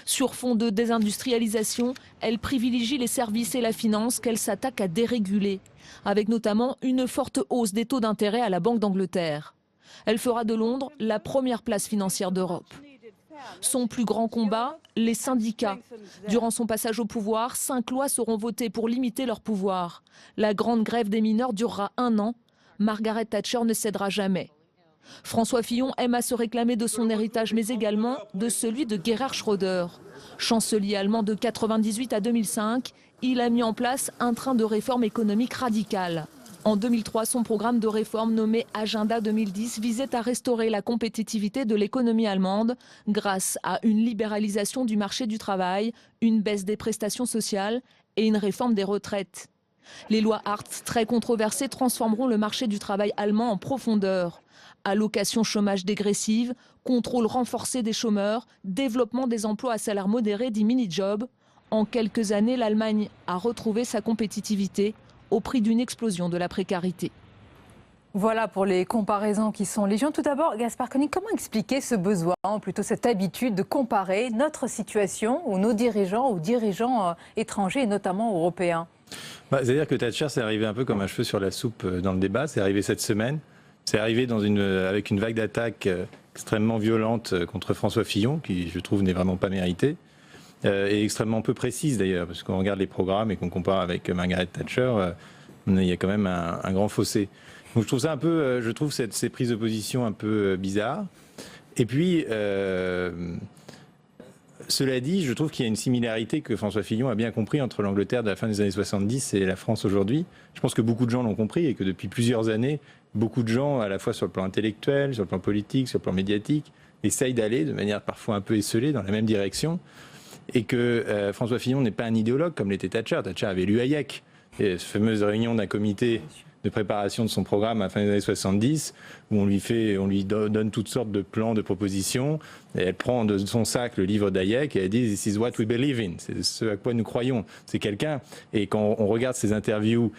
Sur fond de désindustrialisation, elle privilégie les services et la finance qu'elle s'attaque à déréguler, avec notamment une forte hausse des taux d'intérêt à la Banque d'Angleterre. Elle fera de Londres la première place financière d'Europe. Son plus grand combat, les syndicats. Durant son passage au pouvoir, 5 lois seront votées pour limiter leur pouvoir. La grande grève des mineurs durera 1 an. Margaret Thatcher ne cédera jamais. François Fillon aime à se réclamer de son héritage, mais également de celui de Gerhard Schröder. Chancelier allemand de 1998 à 2005, il a mis en place un train de réforme économique radical. En 2003, son programme de réforme nommé Agenda 2010 visait à restaurer la compétitivité de l'économie allemande grâce à une libéralisation du marché du travail, une baisse des prestations sociales et une réforme des retraites. Les lois Hartz, très controversées, transformeront le marché du travail allemand en profondeur. Allocation chômage dégressive, contrôle renforcé des chômeurs, développement des emplois à salaire modéré, dits mini-jobs. En quelques années, l'Allemagne a retrouvé sa compétitivité au prix d'une explosion de la précarité. Voilà pour les comparaisons qui sont légion. Tout d'abord, Gaspard Koenig, comment expliquer ce besoin, ou plutôt cette habitude de comparer notre situation ou nos dirigeants aux dirigeants étrangers et notamment européens? C'est-à-dire que Thatcher, c'est arrivé un peu comme un cheveu sur la soupe dans le débat. C'est arrivé cette semaine. C'est arrivé avec une vague d'attaques extrêmement violente contre François Fillon, qui, je trouve, n'est vraiment pas méritée, et extrêmement peu précise d'ailleurs, parce qu'on regarde les programmes et qu'on compare avec Margaret Thatcher, il y a quand même un grand fossé. Donc je trouve ça un peu, je trouve ces prises de position un peu bizarres. Et puis, cela dit, je trouve qu'il y a une similarité que François Fillon a bien compris entre l'Angleterre de la fin des années 70 et la France aujourd'hui. Je pense que beaucoup de gens l'ont compris et que depuis plusieurs années, beaucoup de gens, à la fois sur le plan intellectuel, sur le plan politique, sur le plan médiatique, essayent d'aller de manière parfois un peu esselée dans la même direction. Et que François Fillon n'est pas un idéologue comme l'était Thatcher. Thatcher avait lu Hayek, et cette fameuse réunion d'un comité de préparation de son programme à la fin des années 70, où on lui donne toutes sortes de plans, de propositions, et elle prend de son sac le livre d'Hayek et elle dit « This is what we believe in », c'est ce à quoi nous croyons. C'est quelqu'un, et quand on regarde ses interviews,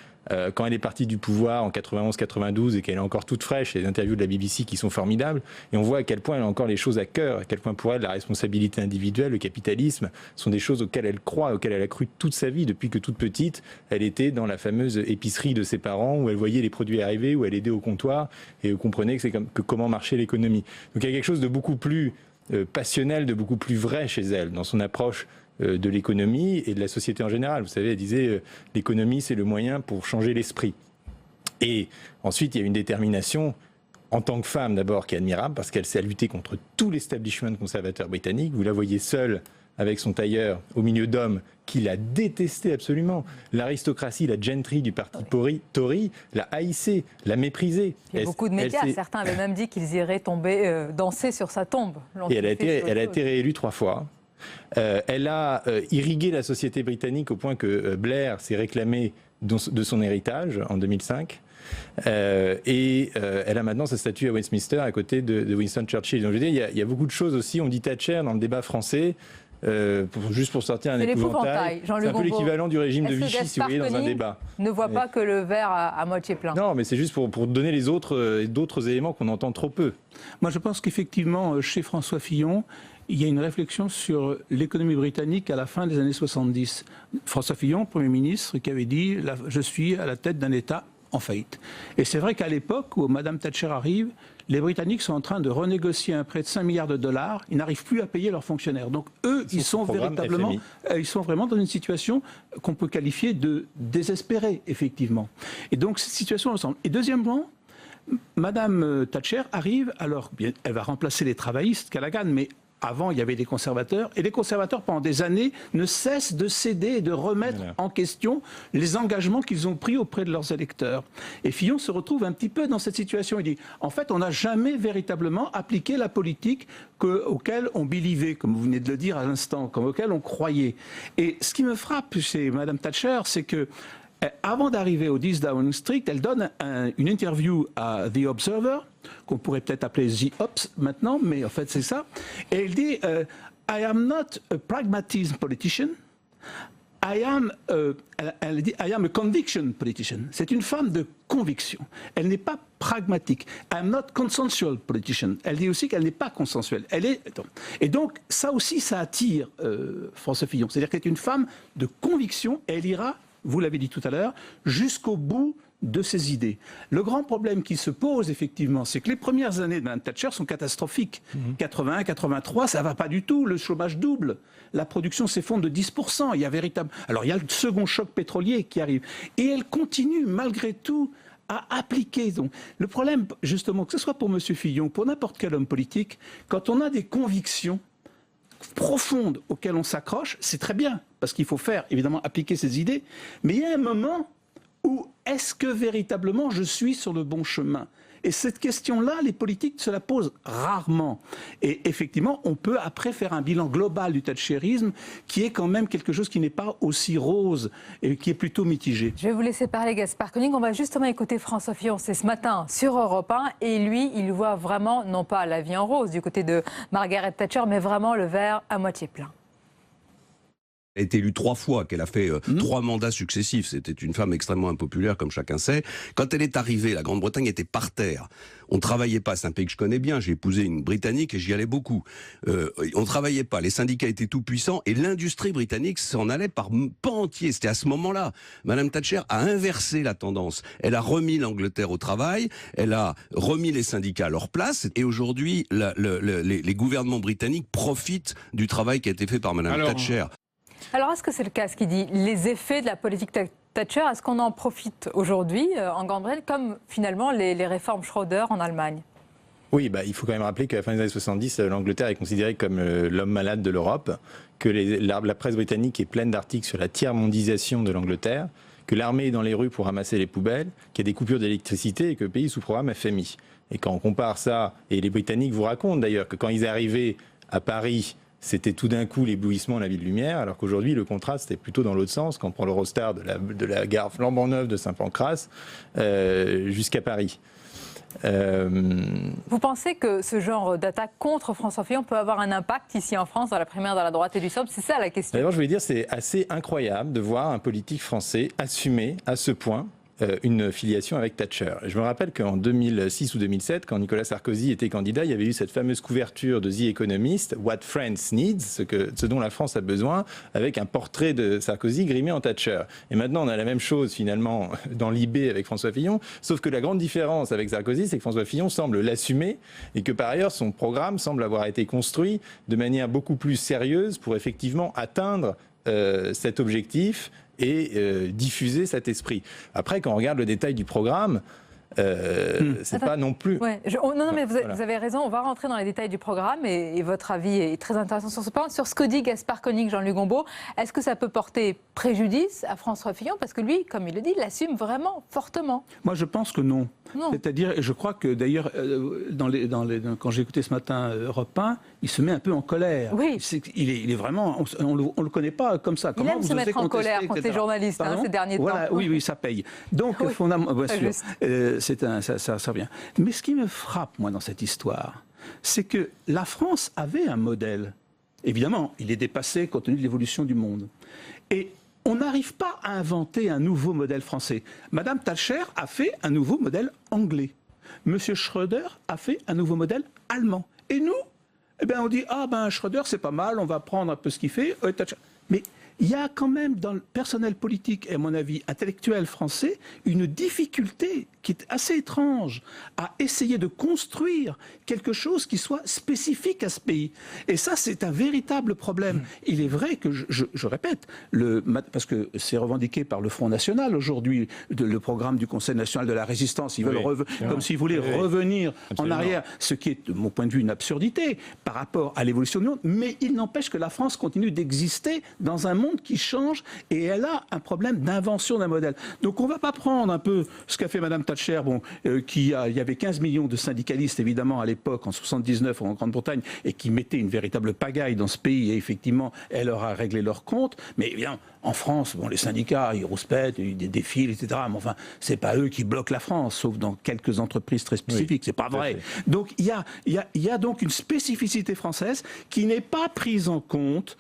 quand elle est partie du pouvoir en 91-92 et qu'elle est encore toute fraîche, les interviews de la BBC qui sont formidables, et on voit à quel point elle a encore les choses à cœur, à quel point pour elle la responsabilité individuelle, le capitalisme, sont des choses auxquelles elle croit, auxquelles elle a cru toute sa vie. Depuis que toute petite, elle était dans la fameuse épicerie de ses parents, où elle voyait les produits arriver, où elle aidait au comptoir, et elle comprenait que comment marchait l'économie. Donc il y a quelque chose de beaucoup plus passionnel, de beaucoup plus vrai chez elle, dans son approche de l'économie et de la société en général. Vous savez, elle disait l'économie, c'est le moyen pour changer l'esprit. Et ensuite, il y a une détermination en tant que femme d'abord qui est admirable parce qu'elle s'est luttée contre tout l'establishment conservateur britannique. Vous la voyez seule avec son tailleur au milieu d'hommes qui la détestaient absolument. L'aristocratie, la gentry du parti Tory la haïssait, la méprisait. Et beaucoup de médias, certains avaient même dit qu'ils iraient tomber, danser sur sa tombe. Et elle a été réélue 3 fois. Elle a irrigué la société britannique au point que Blair s'est réclamé de son héritage en 2005. Et elle a maintenant sa statue à Westminster à côté de Winston Churchill. Donc je veux dire, il y a beaucoup de choses aussi. On dit Thatcher dans le débat français. Juste pour sortir un épouvantail, c'est un peu l'équivalent du régime de Vichy, si vous voulez, dans un débat. Ne voit pas que le verre à moitié plein. Non, mais c'est juste pour donner les d'autres éléments qu'on entend trop peu. Moi, je pense qu'effectivement, chez François Fillon, il y a une réflexion sur l'économie britannique à la fin des années 70. François Fillon, Premier ministre, qui avait dit « Je suis à la tête d'un État en faillite ». Et c'est vrai qu'à l'époque où Mme Thatcher arrive, les Britanniques sont en train de renégocier un prêt de 5 milliards de dollars. Ils n'arrivent plus à payer leurs fonctionnaires. Donc eux, ils sont vraiment dans une situation qu'on peut qualifier de désespérée, effectivement. Et donc cette situation ensemble. Et deuxièmement, Mme Thatcher arrive, alors bien, elle va remplacer les travaillistes, Callaghan, mais avant, il y avait des conservateurs, et les conservateurs, pendant des années, ne cessent de céder et de remettre en question les engagements qu'ils ont pris auprès de leurs électeurs. Et Fillon se retrouve un petit peu dans cette situation. Il dit, en fait, on n'a jamais véritablement appliqué la politique auquel on believait, comme vous venez de le dire à l'instant, comme auquel on croyait. Et ce qui me frappe chez Mme Thatcher, c'est que avant d'arriver au 10 Downing Street, elle donne une interview à The Observer, qu'on pourrait peut-être appeler The Ops maintenant, mais en fait c'est ça. Et elle dit I am not a pragmatism politician, I am a conviction politician. C'est une femme de conviction. Elle n'est pas pragmatique. I am not consensual politician. Elle dit aussi qu'elle n'est pas consensuelle. Et donc ça aussi, ça attire François Fillon. C'est-à-dire qu'elle est une femme de conviction et elle ira, vous l'avez dit tout à l'heure, jusqu'au bout de ses idées. Le grand problème qui se pose, effectivement, c'est que les premières années de Mme Thatcher sont catastrophiques. 81, 83, ça ne va pas du tout. Le chômage double. La production s'effondre de 10%. Alors, il y a le second choc pétrolier qui arrive. Et elle continue, malgré tout, à appliquer. Donc, le problème, justement, que ce soit pour M. Fillon, pour n'importe quel homme politique, quand on a des convictions profondes auxquelles on s'accroche, c'est très bien, parce qu'il faut faire, évidemment, appliquer ses idées, mais il y a un moment où est-ce que véritablement je suis sur le bon chemin ? Et cette question-là, les politiques se la posent rarement. Et effectivement, on peut après faire un bilan global du thatchérisme qui est quand même quelque chose qui n'est pas aussi rose et qui est plutôt mitigé. Je vais vous laisser parler, Gaspard Koenig. On va justement écouter François Fillon, c'est ce matin sur Europe 1. Et lui, il voit vraiment, non pas la vie en rose du côté de Margaret Thatcher, mais vraiment le verre à moitié plein. Elle a été élue 3 fois, qu'elle a fait 3 mandats successifs. C'était une femme extrêmement impopulaire, comme chacun sait. Quand elle est arrivée, la Grande-Bretagne était par terre. On ne travaillait pas. C'est un pays que je connais bien. J'ai épousé une Britannique et j'y allais beaucoup. On ne travaillait pas. Les syndicats étaient tout puissants et l'industrie britannique s'en allait par pan entier. C'était à ce moment-là. Madame Thatcher a inversé la tendance. Elle a remis l'Angleterre au travail. Elle a remis les syndicats à leur place. Et aujourd'hui, les gouvernements britanniques profitent du travail qui a été fait par Madame Thatcher. Alors, est-ce que c'est le cas, ce qui dit les effets de la politique Thatcher? Est-ce qu'on en profite aujourd'hui en Grande-Bretagne, comme finalement les réformes Schröder en Allemagne? Oui, il faut quand même rappeler qu'à la fin des années 70, l'Angleterre est considérée comme l'homme malade de l'Europe, que la presse britannique est pleine d'articles sur la tiers-mondisation de l'Angleterre, que l'armée est dans les rues pour ramasser les poubelles, qu'il y a des coupures d'électricité et que le pays est sous programme FMI. Et quand on compare ça, et les Britanniques vous racontent d'ailleurs que quand ils arrivaient à Paris, c'était tout d'un coup l'éblouissement de la ville de lumière, alors qu'aujourd'hui, le contraste est plutôt dans l'autre sens, quand on prend l'Eurostar de la gare flambant neuve de Saint-Pancras jusqu'à Paris. Vous pensez que ce genre d'attaque contre François Fillon peut avoir un impact ici en France, dans la primaire de la droite et du centre? C'est ça la question. D'abord, je voulais dire, c'est assez incroyable de voir un politique français assumer à ce point une filiation avec Thatcher. Je me rappelle qu'en 2006 ou 2007, quand Nicolas Sarkozy était candidat, il y avait eu cette fameuse couverture de The Economist, What France Needs, ce dont la France a besoin, avec un portrait de Sarkozy grimé en Thatcher. Et maintenant, on a la même chose finalement dans l'IB avec François Fillon, sauf que la grande différence avec Sarkozy, c'est que François Fillon semble l'assumer et que par ailleurs, son programme semble avoir été construit de manière beaucoup plus sérieuse pour effectivement atteindre cet objectif et diffuser cet esprit. Après, quand on regarde le détail du programme, c'est pas non plus... Ouais, non, mais vous avez raison, on va rentrer dans les détails du programme et votre avis est très intéressant sur ce point. Sur ce que dit Gaspard Koenig, Jean-Luc Gombault, est-ce que ça peut porter préjudice à François Fillon? Parce que lui, comme il le dit, il l'assume vraiment fortement. Moi, je pense que non. C'est-à-dire, et je crois que d'ailleurs, quand j'ai écouté ce matin Europe 1, il se met un peu en colère. Oui. Il est vraiment... On ne le connaît pas comme ça. Il aime se mettre en colère contre les journalistes ces derniers temps. Oui, ça paye. Donc, fondamentalement, bien sûr, ça revient. Mais ce qui me frappe, moi, dans cette histoire, c'est que la France avait un modèle. Évidemment, il est dépassé compte tenu de l'évolution du monde. Et on n'arrive pas à inventer un nouveau modèle français. Madame Thatcher a fait un nouveau modèle anglais. Monsieur Schröder a fait un nouveau modèle allemand. Et nous, on dit, Schröder, c'est pas mal, on va prendre un peu ce qu'il fait. Mais il y a quand même dans le personnel politique et à mon avis intellectuel français une difficulté qui est assez étrange à essayer de construire quelque chose qui soit spécifique à ce pays. Et ça, c'est un véritable problème. Il est vrai que, je répète, parce que c'est revendiqué par le Front National aujourd'hui, le programme du Conseil national de la résistance, ils veulent comme s'ils voulaient revenir en arrière, ce qui est, de mon point de vue, une absurdité par rapport à l'évolution du monde, mais il n'empêche que la France continue d'exister dans un monde qui change et elle a un problème d'invention d'un modèle. Donc on ne va pas prendre un peu ce qu'a fait Mme Thatcher, il y avait 15 millions de syndicalistes évidemment à l'époque, en 79 en Grande-Bretagne, et qui mettaient une véritable pagaille dans ce pays et effectivement elle leur a réglé leur compte, mais bien en France, les syndicats, ils rouspètent, ils défilent, etc. Mais enfin, c'est pas eux qui bloquent la France, sauf dans quelques entreprises très spécifiques. C'est pas vrai. Donc il y a donc une spécificité française qui n'est pas prise en compte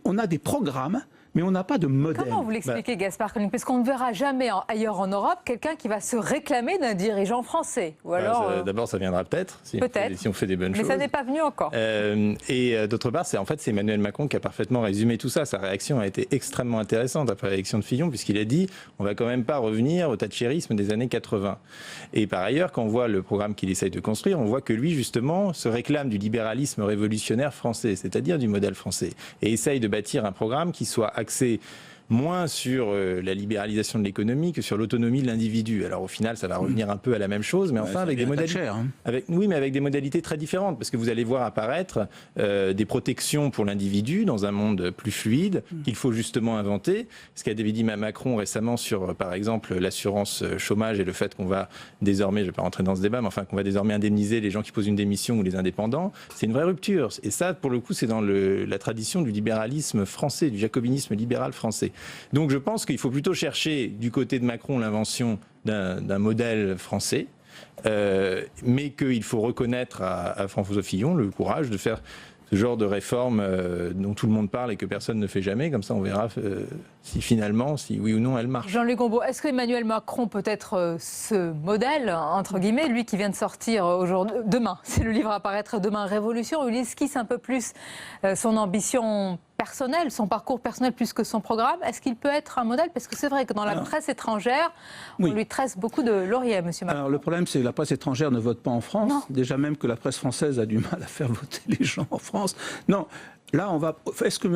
on a des programmes, mais on n'a pas de modèle. Comment vous l'expliquez, Gaspard Koenig? Parce qu'on ne verra jamais ailleurs en Europe quelqu'un qui va se réclamer d'un dirigeant français. Ou alors, d'abord, ça viendra peut-être, si on fait des bonnes choses. Mais ça n'est pas venu encore. Et d'autre part, c'est Emmanuel Macron qui a parfaitement résumé tout ça. Sa réaction a été extrêmement intéressante après l'élection de Fillon, puisqu'il a dit on ne va quand même pas revenir au thatchérisme des années 80. Et par ailleurs, quand on voit le programme qu'il essaye de construire, on voit que lui, justement, se réclame du libéralisme révolutionnaire français, c'est-à-dire du modèle français, et essaye de bâtir un programme qui soit axé moins sur la libéralisation de l'économie que sur l'autonomie de l'individu. Alors au final, ça va revenir un peu à la même chose, mais enfin avec des modalités, oui, mais avec des modalités très différentes, parce que vous allez voir apparaître des protections pour l'individu dans un monde plus fluide qu'il faut justement inventer. Ce qu'a dit Macron récemment sur, par exemple, l'assurance chômage et le fait qu'on va désormais, je ne vais pas rentrer dans ce débat, mais enfin qu'on va désormais indemniser les gens qui posent une démission ou les indépendants, c'est une vraie rupture. Et ça, pour le coup, c'est dans la tradition du libéralisme français, du jacobinisme libéral français. Donc je pense qu'il faut plutôt chercher du côté de Macron l'invention d'un modèle français, mais qu'il faut reconnaître à François Fillon le courage de faire ce genre de réforme dont tout le monde parle et que personne ne fait jamais. Comme ça, on verra si finalement, si oui ou non, elle marche. Jean-Luc Gombault, est-ce qu'Emmanuel Macron peut être ce modèle, entre guillemets, lui qui vient de sortir demain, c'est le livre à paraître demain, Révolution, où il esquisse un peu plus son ambition personnelle, son parcours personnel plus que son programme. Est-ce qu'il peut être un modèle? Parce que c'est vrai que dans la presse étrangère, on lui tresse beaucoup de lauriers, monsieur Macron. Alors le problème, c'est que la presse étrangère ne vote pas en France. Non. Déjà même que la presse française a du mal à faire voter les gens en France. Non. Là, est-ce que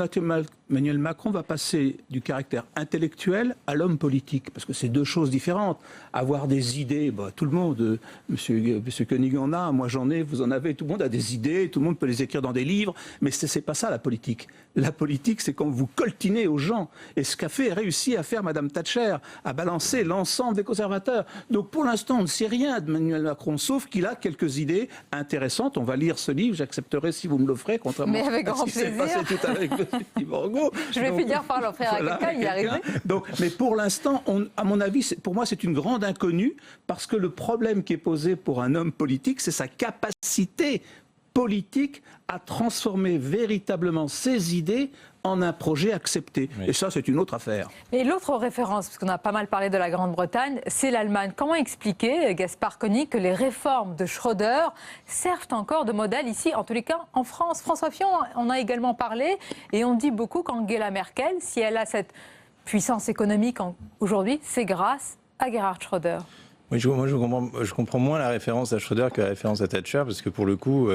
Emmanuel Macron va passer du caractère intellectuel à l'homme politique? Parce que c'est deux choses différentes. Avoir des idées, tout le monde, monsieur Koenig en a, moi j'en ai, vous en avez, tout le monde a des idées, tout le monde peut les écrire dans des livres, mais c'est pas ça la politique. La politique, c'est quand vous coltinez aux gens. Et ce qu'a réussi à faire Madame Thatcher, à balancer l'ensemble des conservateurs. Donc pour l'instant, on ne sait rien d'Emmanuel Macron, sauf qu'il a quelques idées intéressantes. On va lire ce livre, j'accepterai si vous me l'offrez, contrairement mais avec grand plaisir. Passé tout avec je vais finir par l'offrir à quelqu'un, il y arrive. Mais pour l'instant, à mon avis, pour moi, c'est une grande inconnue, parce que le problème qui est posé pour un homme politique, c'est sa capacité politique à transformer véritablement ses idées en un projet accepté. Oui. Et ça, c'est une autre affaire. Et l'autre référence, parce qu'on a pas mal parlé de la Grande-Bretagne, c'est l'Allemagne. Comment expliquer, Gaspard Koenig, que les réformes de Schröder servent encore de modèle ici, en tous les cas en France? François Fillon en a également parlé, et on dit beaucoup qu'Angela Merkel, si elle a cette puissance économique aujourd'hui, c'est grâce à Gerhard Schröder. Oui, je comprends moins la référence à Schröder que la référence à Thatcher, parce que pour le coup,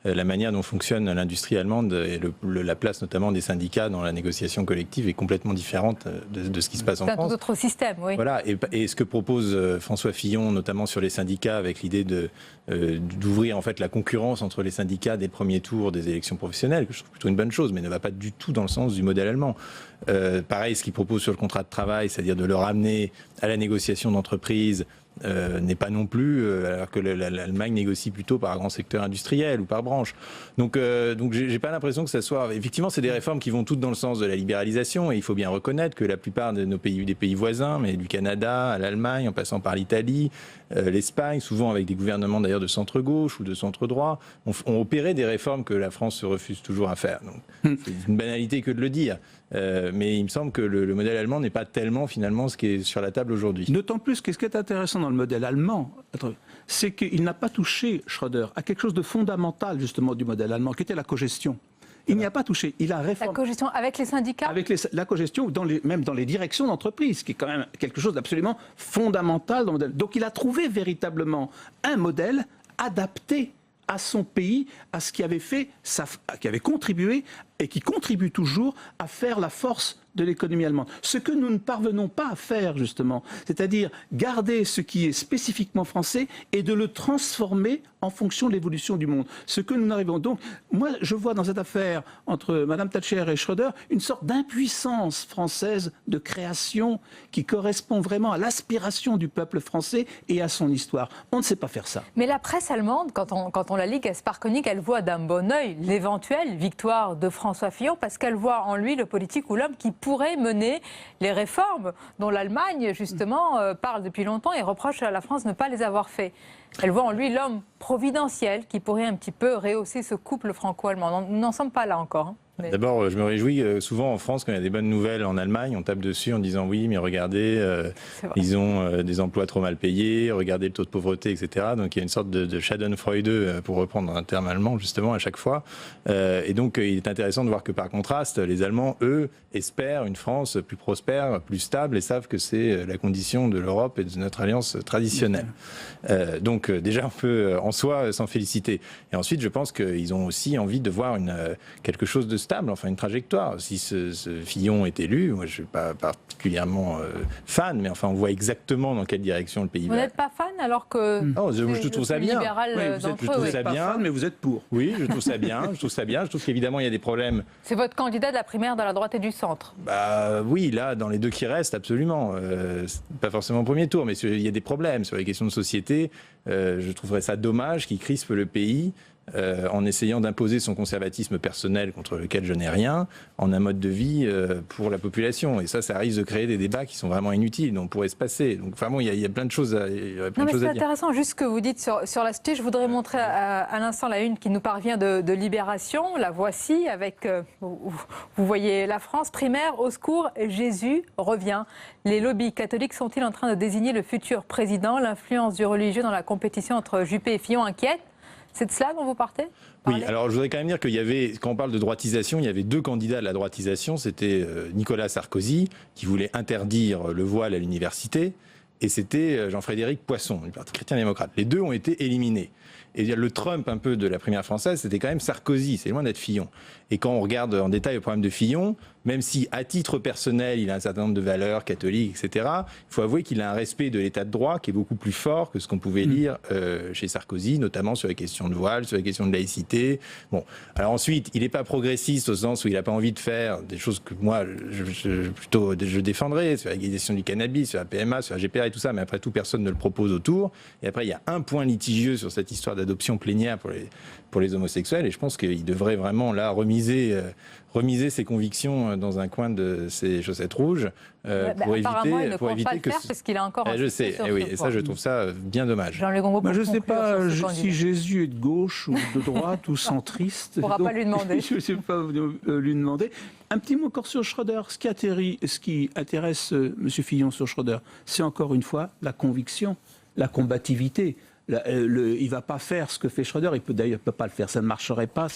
la manière dont fonctionne l'industrie allemande et la place notamment des syndicats dans la négociation collective est complètement différente de ce qui se passe en France. C'est un tout autre système, oui. Voilà, et ce que propose François Fillon, notamment sur les syndicats, avec l'idée d'ouvrir en fait la concurrence entre les syndicats des premiers tours des élections professionnelles, que je trouve plutôt une bonne chose, mais ne va pas du tout dans le sens du modèle allemand. Pareil, ce qu'il propose sur le contrat de travail, c'est-à-dire de le ramener à la négociation d'entreprise, n'est pas non plus, alors que l'Allemagne négocie plutôt par grand secteur industriel ou par branche. Donc j'ai pas l'impression que ça soit... Effectivement, c'est des réformes qui vont toutes dans le sens de la libéralisation, et il faut bien reconnaître que la plupart de nos pays, des pays voisins, mais du Canada à l'Allemagne, en passant par l'Italie, l'Espagne, souvent avec des gouvernements d'ailleurs de centre-gauche ou de centre-droit, ont opéré des réformes que la France se refuse toujours à faire. Donc c'est une banalité que de le dire. Mais il me semble que le modèle allemand n'est pas tellement finalement ce qui est sur la table aujourd'hui. D'autant plus que ce qui est intéressant dans le modèle allemand, c'est qu'il n'a pas touché, Schröder, à quelque chose de fondamental justement du modèle allemand, qui était la cogestion. Il n'y a pas touché. Il a réformé. La cogestion avec les syndicats? Avec la cogestion, même dans les directions d'entreprise, qui est quand même quelque chose d'absolument fondamental dans le modèle. Donc il a trouvé véritablement un modèle adapté à son pays, à ce qui avait qui avait contribué et qui contribue toujours à faire la force de l'économie allemande. Ce que nous ne parvenons pas à faire, justement, c'est-à-dire garder ce qui est spécifiquement français et de le transformer en fonction de l'évolution du monde. Ce que nous n'arrivons donc... Moi, je vois dans cette affaire entre Mme Thatcher et Schröder une sorte d'impuissance française de création qui correspond vraiment à l'aspiration du peuple français et à son histoire. On ne sait pas faire ça. Mais la presse allemande, quand on la lit, Gaspard Koenig, elle voit d'un bon œil l'éventuelle victoire de François Fillon, parce qu'elle voit en lui le politique ou l'homme qui pourrait mener les réformes dont l'Allemagne, justement, parle depuis longtemps et reproche à la France de ne pas les avoir fait. Elle voit en lui l'homme providentiel qui pourrait un petit peu rehausser ce couple franco-allemand. Nous n'en sommes pas là encore. Hein. D'abord, je me réjouis souvent en France quand il y a des bonnes nouvelles en Allemagne, on tape dessus en disant oui, mais regardez, ils ont des emplois trop mal payés, regardez le taux de pauvreté, etc. Donc il y a une sorte de Schadenfreude, pour reprendre un terme allemand justement à chaque fois. Et donc il est intéressant de voir que par contraste, les Allemands, eux, espèrent une France plus prospère, plus stable, et savent que c'est la condition de l'Europe et de notre alliance traditionnelle. Donc déjà on peut en soi s'en féliciter. Et ensuite je pense qu'ils ont aussi envie de voir quelque chose de stable, enfin une trajectoire. Si ce Fillon est élu, moi je ne suis pas particulièrement fan, mais enfin on voit exactement dans quelle direction le pays va. Vous n'êtes pas fan alors que je trouve ça bien. Je trouve ça bien, mais vous êtes pour. Oui, je trouve ça bien. Je trouve qu'évidemment il y a des problèmes. C'est votre candidat de la primaire de la droite et du centre. Oui, là dans les deux qui restent, absolument. Pas forcément au premier tour, mais il y a des problèmes sur les questions de société. Je trouverais ça dommage qu'il crispe le pays en essayant d'imposer son conservatisme personnel contre lequel je n'ai rien, en un mode de vie pour la population. Et ça risque de créer des débats qui sont vraiment inutiles, dont on pourrait se passer. Donc vraiment, il y a plein de choses à dire. C'est intéressant, juste ce que vous dites sur la société. Je voudrais montrer à l'instant la une qui nous parvient de Libération. La voici avec, vous voyez la France, primaire, au secours, Jésus revient. Les lobbies catholiques sont-ils en train de désigner le futur président? L'influence du religieux dans la compétition entre Juppé et Fillon inquiète? C'est de cela dont vous partez? Oui, alors je voudrais quand même dire qu'il y avait, quand on parle de droitisation, il y avait deux candidats à la droitisation. C'était Nicolas Sarkozy, qui voulait interdire le voile à l'université, et c'était Jean-Frédéric Poisson, du Parti chrétien-démocrate. Les deux ont été éliminés. Et le Trump un peu de la primaire française, c'était quand même Sarkozy, c'est loin d'être Fillon. Et quand on regarde en détail le problème de Fillon, même si à titre personnel il a un certain nombre de valeurs catholiques, etc., il faut avouer qu'il a un respect de l'état de droit qui est beaucoup plus fort que ce qu'on pouvait lire chez Sarkozy, notamment sur les questions de voile, sur les questions de laïcité. Bon, alors ensuite, il n'est pas progressiste au sens où il n'a pas envie de faire des choses que moi je défendrais, sur la légalisation du cannabis, sur la PMA, sur la GPA et tout ça, mais après tout, personne ne le propose autour. Et après, il y a un point litigieux sur cette histoire d'adoption plénière pour les homosexuels, et je pense qu'il devrait vraiment là remiser ses convictions dans un coin de ses chaussettes rouges pour éviter que parce qu'il a encore je sais, et ça je trouve ça bien dommage. Je ne sais pas si Jésus est de gauche ou de droite ou centriste. On ne pourra pas lui demander. Je ne sais pas lui demander. Un petit mot encore sur Schröder. Ce qui intéresse M. Fillon sur Schröder, c'est encore une fois la conviction, la combativité. Il ne va pas faire ce que fait Schröder, il ne peut pas le faire, ça ne marcherait pas,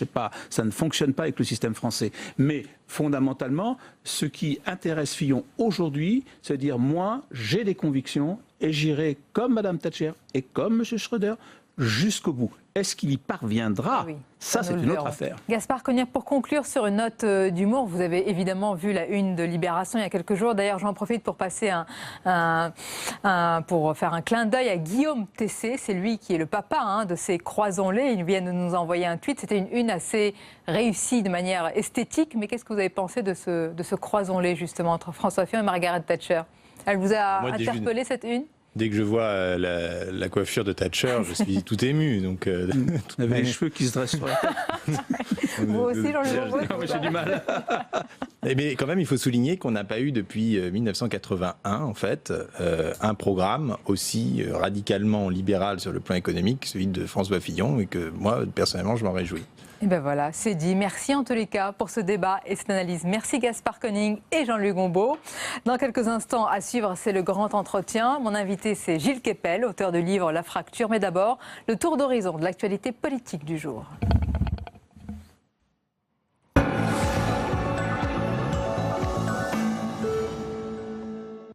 ça ne fonctionne pas avec le système français. Mais fondamentalement, ce qui intéresse Fillon aujourd'hui, c'est de dire moi, j'ai des convictions et j'irai comme Mme Thatcher et comme M. Schröder jusqu'au bout. Est-ce qu'il y parviendra? Ça, c'est une autre affaire. Gaspard Cognac, pour conclure sur une note d'humour, vous avez évidemment vu la une de Libération il y a quelques jours. D'ailleurs, j'en profite pour passer pour faire un clin d'œil à Guillaume Tessé. C'est lui qui est le papa de ces croisons-les. Il vient de nous envoyer un tweet. C'était une une assez réussie de manière esthétique. Mais qu'est-ce que vous avez pensé de ce croisons-les, justement, entre François Fillon et Margaret Thatcher? Elle vous a interpellé, cette une? Dès que je vois la coiffure de Thatcher, je suis tout ému. Donc, avec les cheveux qui se dressent sur la tête. Vous aussi, Jean-Luc? J'ai du mal. Mais quand même, il faut souligner qu'on n'a pas eu depuis 1981, en fait, un programme aussi radicalement libéral sur le plan économique, celui de François Fillon, et que moi, personnellement, je m'en réjouis. Et ben voilà, c'est dit. Merci en tous les cas pour ce débat et cette analyse. Merci Gaspard Koenig et Jean-Luc Gombault. Dans quelques instants à suivre, c'est le grand entretien. Mon invité, c'est Gilles Kepel, auteur du livre La Fracture. Mais d'abord, le tour d'horizon de l'actualité politique du jour.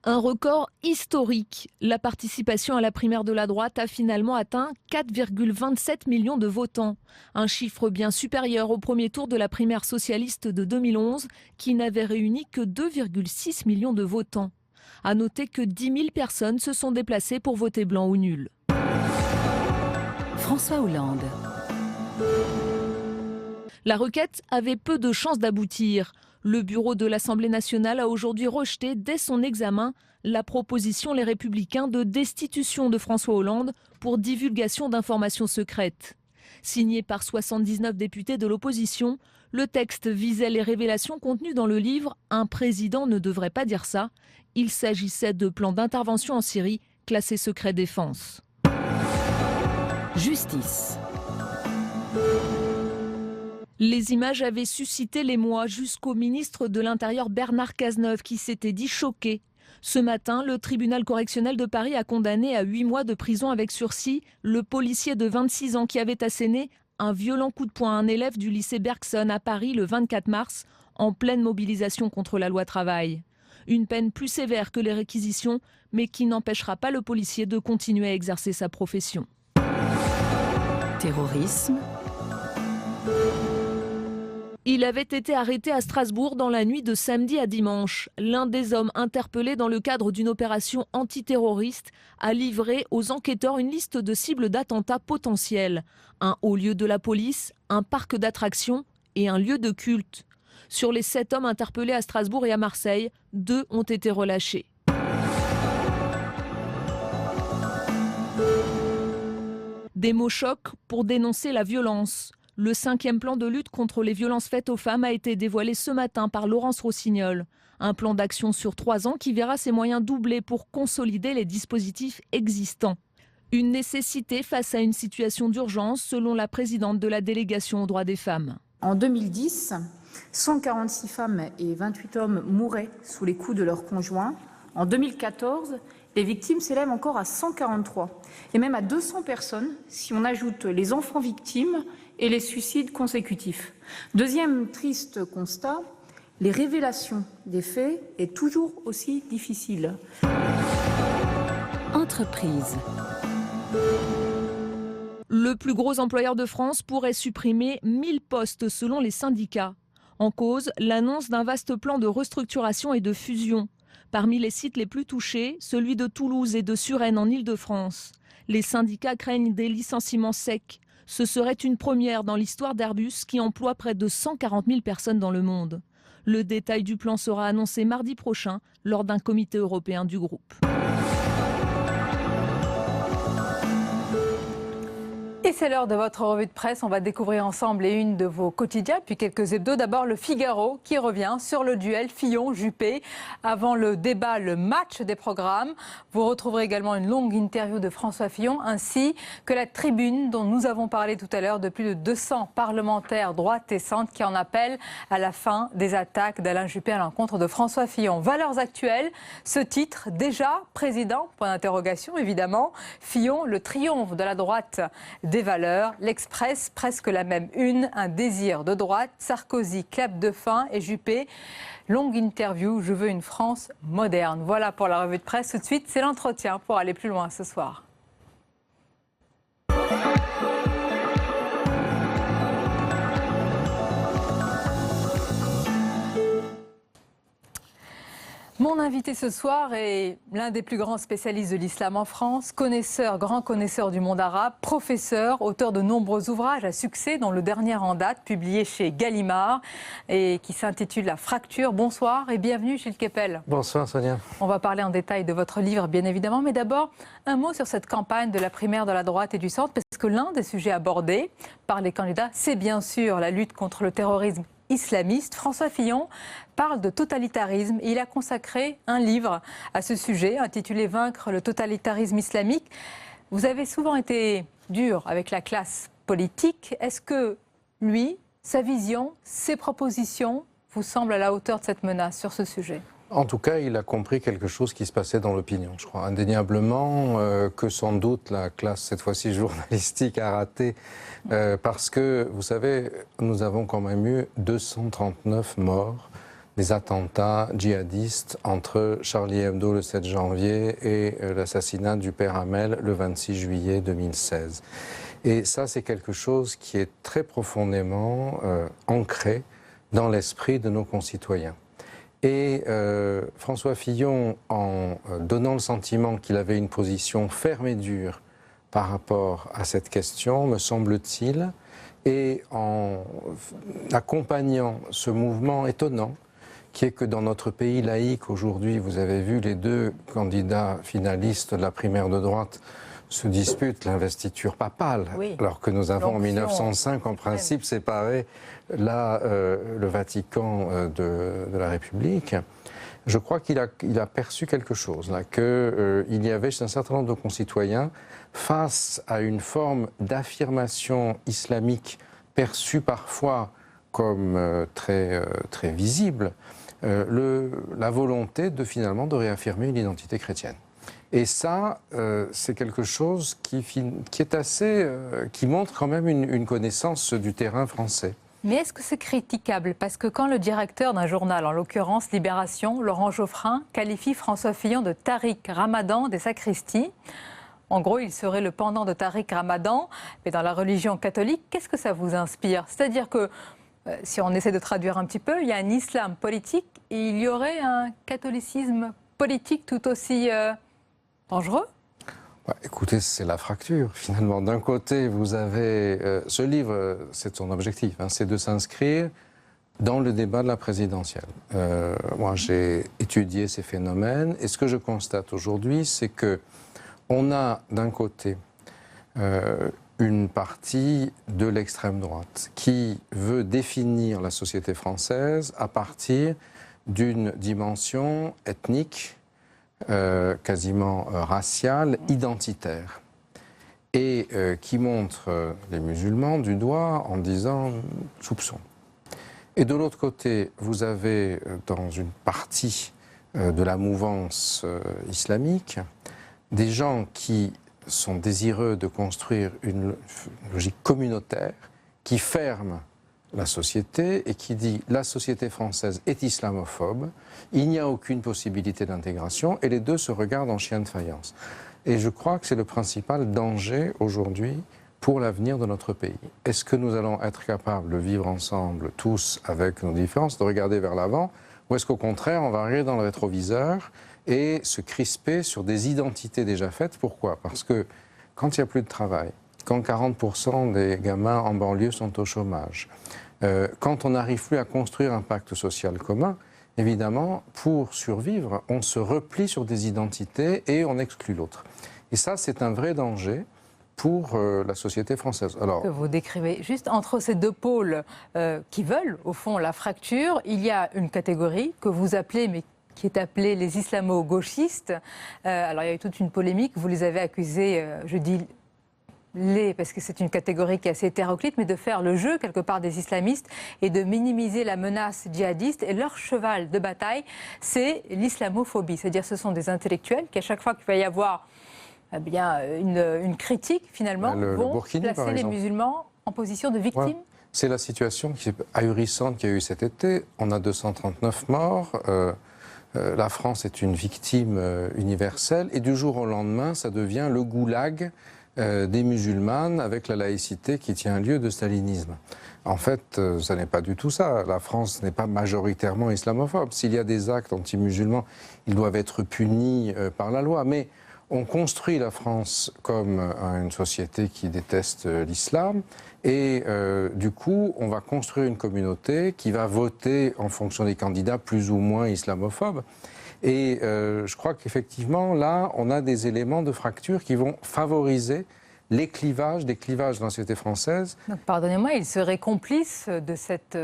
Un record historique. La participation à la primaire de la droite a finalement atteint 4,27 millions de votants. Un chiffre bien supérieur au premier tour de la primaire socialiste de 2011, qui n'avait réuni que 2,6 millions de votants. À noter que 10 000 personnes se sont déplacées pour voter blanc ou nul. François Hollande. La requête avait peu de chances d'aboutir. Le bureau de l'Assemblée nationale a aujourd'hui rejeté dès son examen la proposition Les Républicains de destitution de François Hollande pour divulgation d'informations secrètes. Signé par 79 députés de l'opposition, le texte visait les révélations contenues dans le livre « Un président ne devrait pas dire ça ». Il s'agissait de plans d'intervention en Syrie classés secret défense. Justice. Les images avaient suscité l'émoi jusqu'au ministre de l'Intérieur Bernard Cazeneuve qui s'était dit choqué. Ce matin, le tribunal correctionnel de Paris a condamné à 8 mois de prison avec sursis le policier de 26 ans qui avait asséné un violent coup de poing à un élève du lycée Bergson à Paris le 24 mars en pleine mobilisation contre la loi travail. Une peine plus sévère que les réquisitions, mais qui n'empêchera pas le policier de continuer à exercer sa profession. Terrorisme. Il avait été arrêté à Strasbourg dans la nuit de samedi à dimanche. L'un des hommes interpellés dans le cadre d'une opération antiterroriste a livré aux enquêteurs une liste de cibles d'attentats potentiels. Un haut lieu de la police, un parc d'attractions et un lieu de culte. Sur les 7 hommes interpellés à Strasbourg et à Marseille, 2 ont été relâchés. Des mots chocs pour dénoncer la violence. Le 5e plan de lutte contre les violences faites aux femmes a été dévoilé ce matin par Laurence Rossignol. Un plan d'action sur 3 ans qui verra ses moyens doublés pour consolider les dispositifs existants. Une nécessité face à une situation d'urgence, selon la présidente de la délégation aux droits des femmes. En 2010, 146 femmes et 28 hommes mouraient sous les coups de leurs conjoints. En 2014, les victimes s'élèvent encore à 143 et même à 200 personnes si on ajoute les enfants victimes et les suicides consécutifs. Deuxième triste constat, les révélations des faits est toujours aussi difficile. Entreprise. Le plus gros employeur de France pourrait supprimer 1000 postes selon les syndicats. En cause, l'annonce d'un vaste plan de restructuration et de fusion. Parmi les sites les plus touchés, celui de Toulouse et de Suresnes en Île-de-France. Les syndicats craignent des licenciements secs. Ce serait une première dans l'histoire d'Airbus qui emploie près de 140 000 personnes dans le monde. Le détail du plan sera annoncé mardi prochain lors d'un comité européen du groupe. Et c'est l'heure de votre revue de presse. On va découvrir ensemble les unes de vos quotidiens, puis quelques hebdos. D'abord, le Figaro qui revient sur le duel Fillon-Juppé. Avant le débat, le match des programmes. Vous retrouverez également une longue interview de François Fillon, ainsi que la tribune dont nous avons parlé tout à l'heure de plus de 200 parlementaires droite et centre qui en appellent à la fin des attaques d'Alain Juppé à l'encontre de François Fillon. Valeurs actuelles, ce titre, déjà président, point d'interrogation évidemment. Fillon, le triomphe de la droite des valeurs. L'Express, presque la même une, un désir de droite. Sarkozy, clap de fin et Juppé. Longue interview, je veux une France moderne. Voilà pour la revue de presse. Tout de suite, c'est l'entretien pour aller plus loin ce soir. Mon invité ce soir est l'un des plus grands spécialistes de l'islam en France, grand connaisseur du monde arabe, professeur, auteur de nombreux ouvrages à succès, dont le dernier en date, publié chez Gallimard, et qui s'intitule La fracture. Bonsoir et bienvenue Gilles Kepel. Bonsoir Sonia. On va parler en détail de votre livre, bien évidemment, mais d'abord, un mot sur cette campagne de la primaire de la droite et du centre, parce que l'un des sujets abordés par les candidats, c'est bien sûr la lutte contre le terrorisme islamiste. François Fillon parle de totalitarisme et il a consacré un livre à ce sujet intitulé « Vaincre le totalitarisme islamique ». Vous avez souvent été dur avec la classe politique. Est-ce que lui, sa vision, ses propositions vous semblent à la hauteur de cette menace sur ce sujet ? En tout cas, il a compris quelque chose qui se passait dans l'opinion, je crois. Indéniablement que sans doute la classe, cette fois-ci journalistique, a raté. Parce que, vous savez, nous avons quand même eu 239 morts des attentats djihadistes entre Charlie Hebdo le 7 janvier et l'assassinat du père Hamel le 26 juillet 2016. Et ça, c'est quelque chose qui est très profondément ancré dans l'esprit de nos concitoyens. Et François Fillon, en donnant le sentiment qu'il avait une position ferme et dure par rapport à cette question, me semble-t-il, et en accompagnant ce mouvement étonnant, qui est que dans notre pays laïque, aujourd'hui, vous avez vu les 2 candidats finalistes de la primaire de droite se disputent l'investiture papale, oui, alors que nous avons en 1905, en principe, séparé le Vatican de la République. Je crois qu'il a perçu quelque chose, là, qu'il y avait chez un certain nombre de concitoyens, face à une forme d'affirmation islamique perçue parfois comme très visible, la volonté finalement de réaffirmer une identité chrétienne. Et ça, c'est quelque chose qui montre quand même une connaissance du terrain français. Mais est-ce que c'est critiquable? Parce que quand le directeur d'un journal, en l'occurrence Libération, Laurent Geoffrin, qualifie François Fillon de Tariq Ramadan des sacristies, en gros, il serait le pendant de Tariq Ramadan, mais dans la religion catholique, qu'est-ce que ça vous inspire? C'est-à-dire que si on essaie de traduire un petit peu, il y a un islam politique et il y aurait un catholicisme politique tout aussi dangereux? Écoutez, c'est la fracture, finalement. D'un côté, vous avez... ce livre, c'est son objectif, hein, c'est de s'inscrire dans le débat de la présidentielle. Moi, j'ai étudié ces phénomènes, et ce que je constate aujourd'hui, c'est que on a, d'un côté, une partie de l'extrême droite qui veut définir la société française à partir d'une dimension ethnique, quasiment raciale, identitaire, et qui montre les musulmans du doigt en disant soupçon. Et de l'autre côté, vous avez dans une partie de la mouvance islamique des gens qui sont désireux de construire une logique communautaire qui ferme la société et qui dit la société française est islamophobe, il n'y a aucune possibilité d'intégration et les deux se regardent en chien de faïence. Et je crois que c'est le principal danger aujourd'hui pour l'avenir de notre pays. Est-ce que nous allons être capables de vivre ensemble, tous avec nos différences, de regarder vers l'avant, ou est-ce qu'au contraire on va regarder dans le rétroviseur et se crisper sur des identités déjà faites? Pourquoi? Parce que quand il n'y a plus de travail, quand 40% des gamins en banlieue sont au chômage, quand on n'arrive plus à construire un pacte social commun, évidemment, pour survivre, on se replie sur des identités et on exclut l'autre. Et ça, c'est un vrai danger pour la société française. Alors, que vous décrivez juste entre ces deux pôles qui veulent, au fond, la fracture, il y a une catégorie que vous appelez, mais qui est appelée les islamo-gauchistes. Alors, il y a eu toute une polémique, vous les avez accusés, je dis parce que c'est une catégorie qui est assez hétéroclite, mais de faire le jeu, quelque part, des islamistes et de minimiser la menace djihadiste. Et leur cheval de bataille, c'est l'islamophobie. C'est-à-dire ce sont des intellectuels qui, à chaque fois qu'il va y avoir une critique, finalement, vont placer les musulmans en position de victime. Ouais. C'est la situation qui est ahurissante qu'il y a eu cet été. On a 239 morts. La France est une victime universelle. Et du jour au lendemain, ça devient le goulag des musulmanes avec la laïcité qui tient lieu de stalinisme. En fait, ça n'est pas du tout ça. La France n'est pas majoritairement islamophobe. S'il y a des actes anti-musulmans, ils doivent être punis par la loi. Mais on construit la France comme une société qui déteste l'islam et du coup, on va construire une communauté qui va voter en fonction des candidats plus ou moins islamophobes. Et je crois qu'effectivement, là, on a des éléments de fracture qui vont favoriser des clivages dans la société française. Donc, pardonnez-moi, ils seraient complices de cette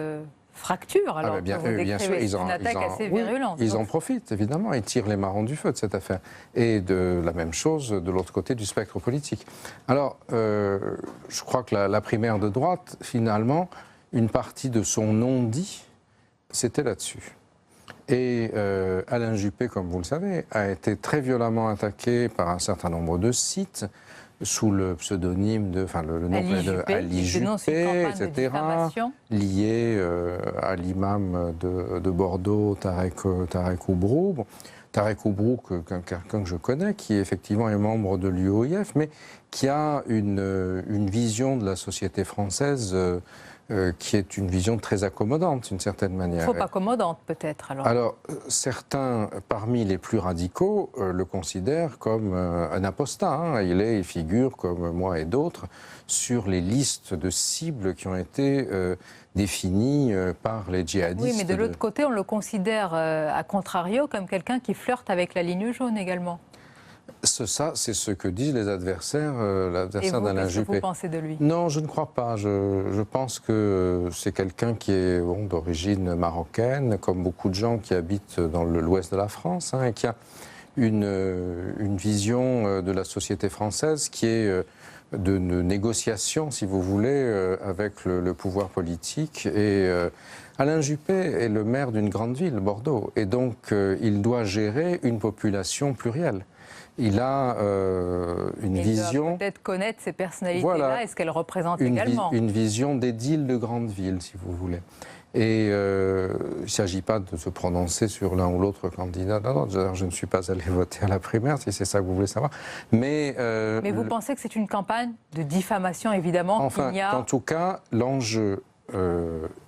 fracture, alors bien sûr, c'est une attaque assez virulente. Ils en profitent, évidemment, ils tirent les marrons du feu de cette affaire. Et de la même chose de l'autre côté du spectre politique. Alors, je crois que la primaire de droite, finalement, une partie de son non-dit, c'était là-dessus. Et Alain Juppé, comme vous le savez, a été très violemment attaqué par un certain nombre de sites sous le pseudonyme de, le nom de Ali Juppé, etc., lié à l'imam de Bordeaux, Tarek Oubrou. Bon, Tarek Oubrou, quelqu'un que je connais, qui effectivement est membre de l'UOIF, mais qui a une vision de la société française qui est une vision très accommodante, d'une certaine manière. Trop accommodante, peut-être, alors. Alors, certains, parmi les plus radicaux, le considèrent comme un apostat. Hein. Il figure, comme moi et d'autres, sur les listes de cibles qui ont été définies par les djihadistes. Oui, mais de l'autre côté, on le considère, à contrario, comme quelqu'un qui flirte avec la ligne jaune également. Ça, c'est ce que disent les adversaires, l'adversaire d'Alain Juppé. Qu'est-ce que vous pensez de lui? Non, je ne crois pas. Je pense que c'est quelqu'un qui est d'origine marocaine, comme beaucoup de gens qui habitent dans l'ouest de la France, hein, et qui a une vision de la société française qui est de négociation, si vous voulez, avec le pouvoir politique. Et Alain Juppé est le maire d'une grande ville, Bordeaux, et donc il doit gérer une population plurielle. Il a une vision... Il doit peut-être connaître ces personnalités-là et ce qu'elles représentent également. Une vision d'édile de grande ville, si vous voulez. Et il ne s'agit pas de se prononcer sur l'un ou l'autre candidat. Non, je ne suis pas allé voter à la primaire, si c'est ça que vous voulez savoir. Mais vous pensez que c'est une campagne de diffamation, évidemment? Enfin, en tout cas, l'enjeu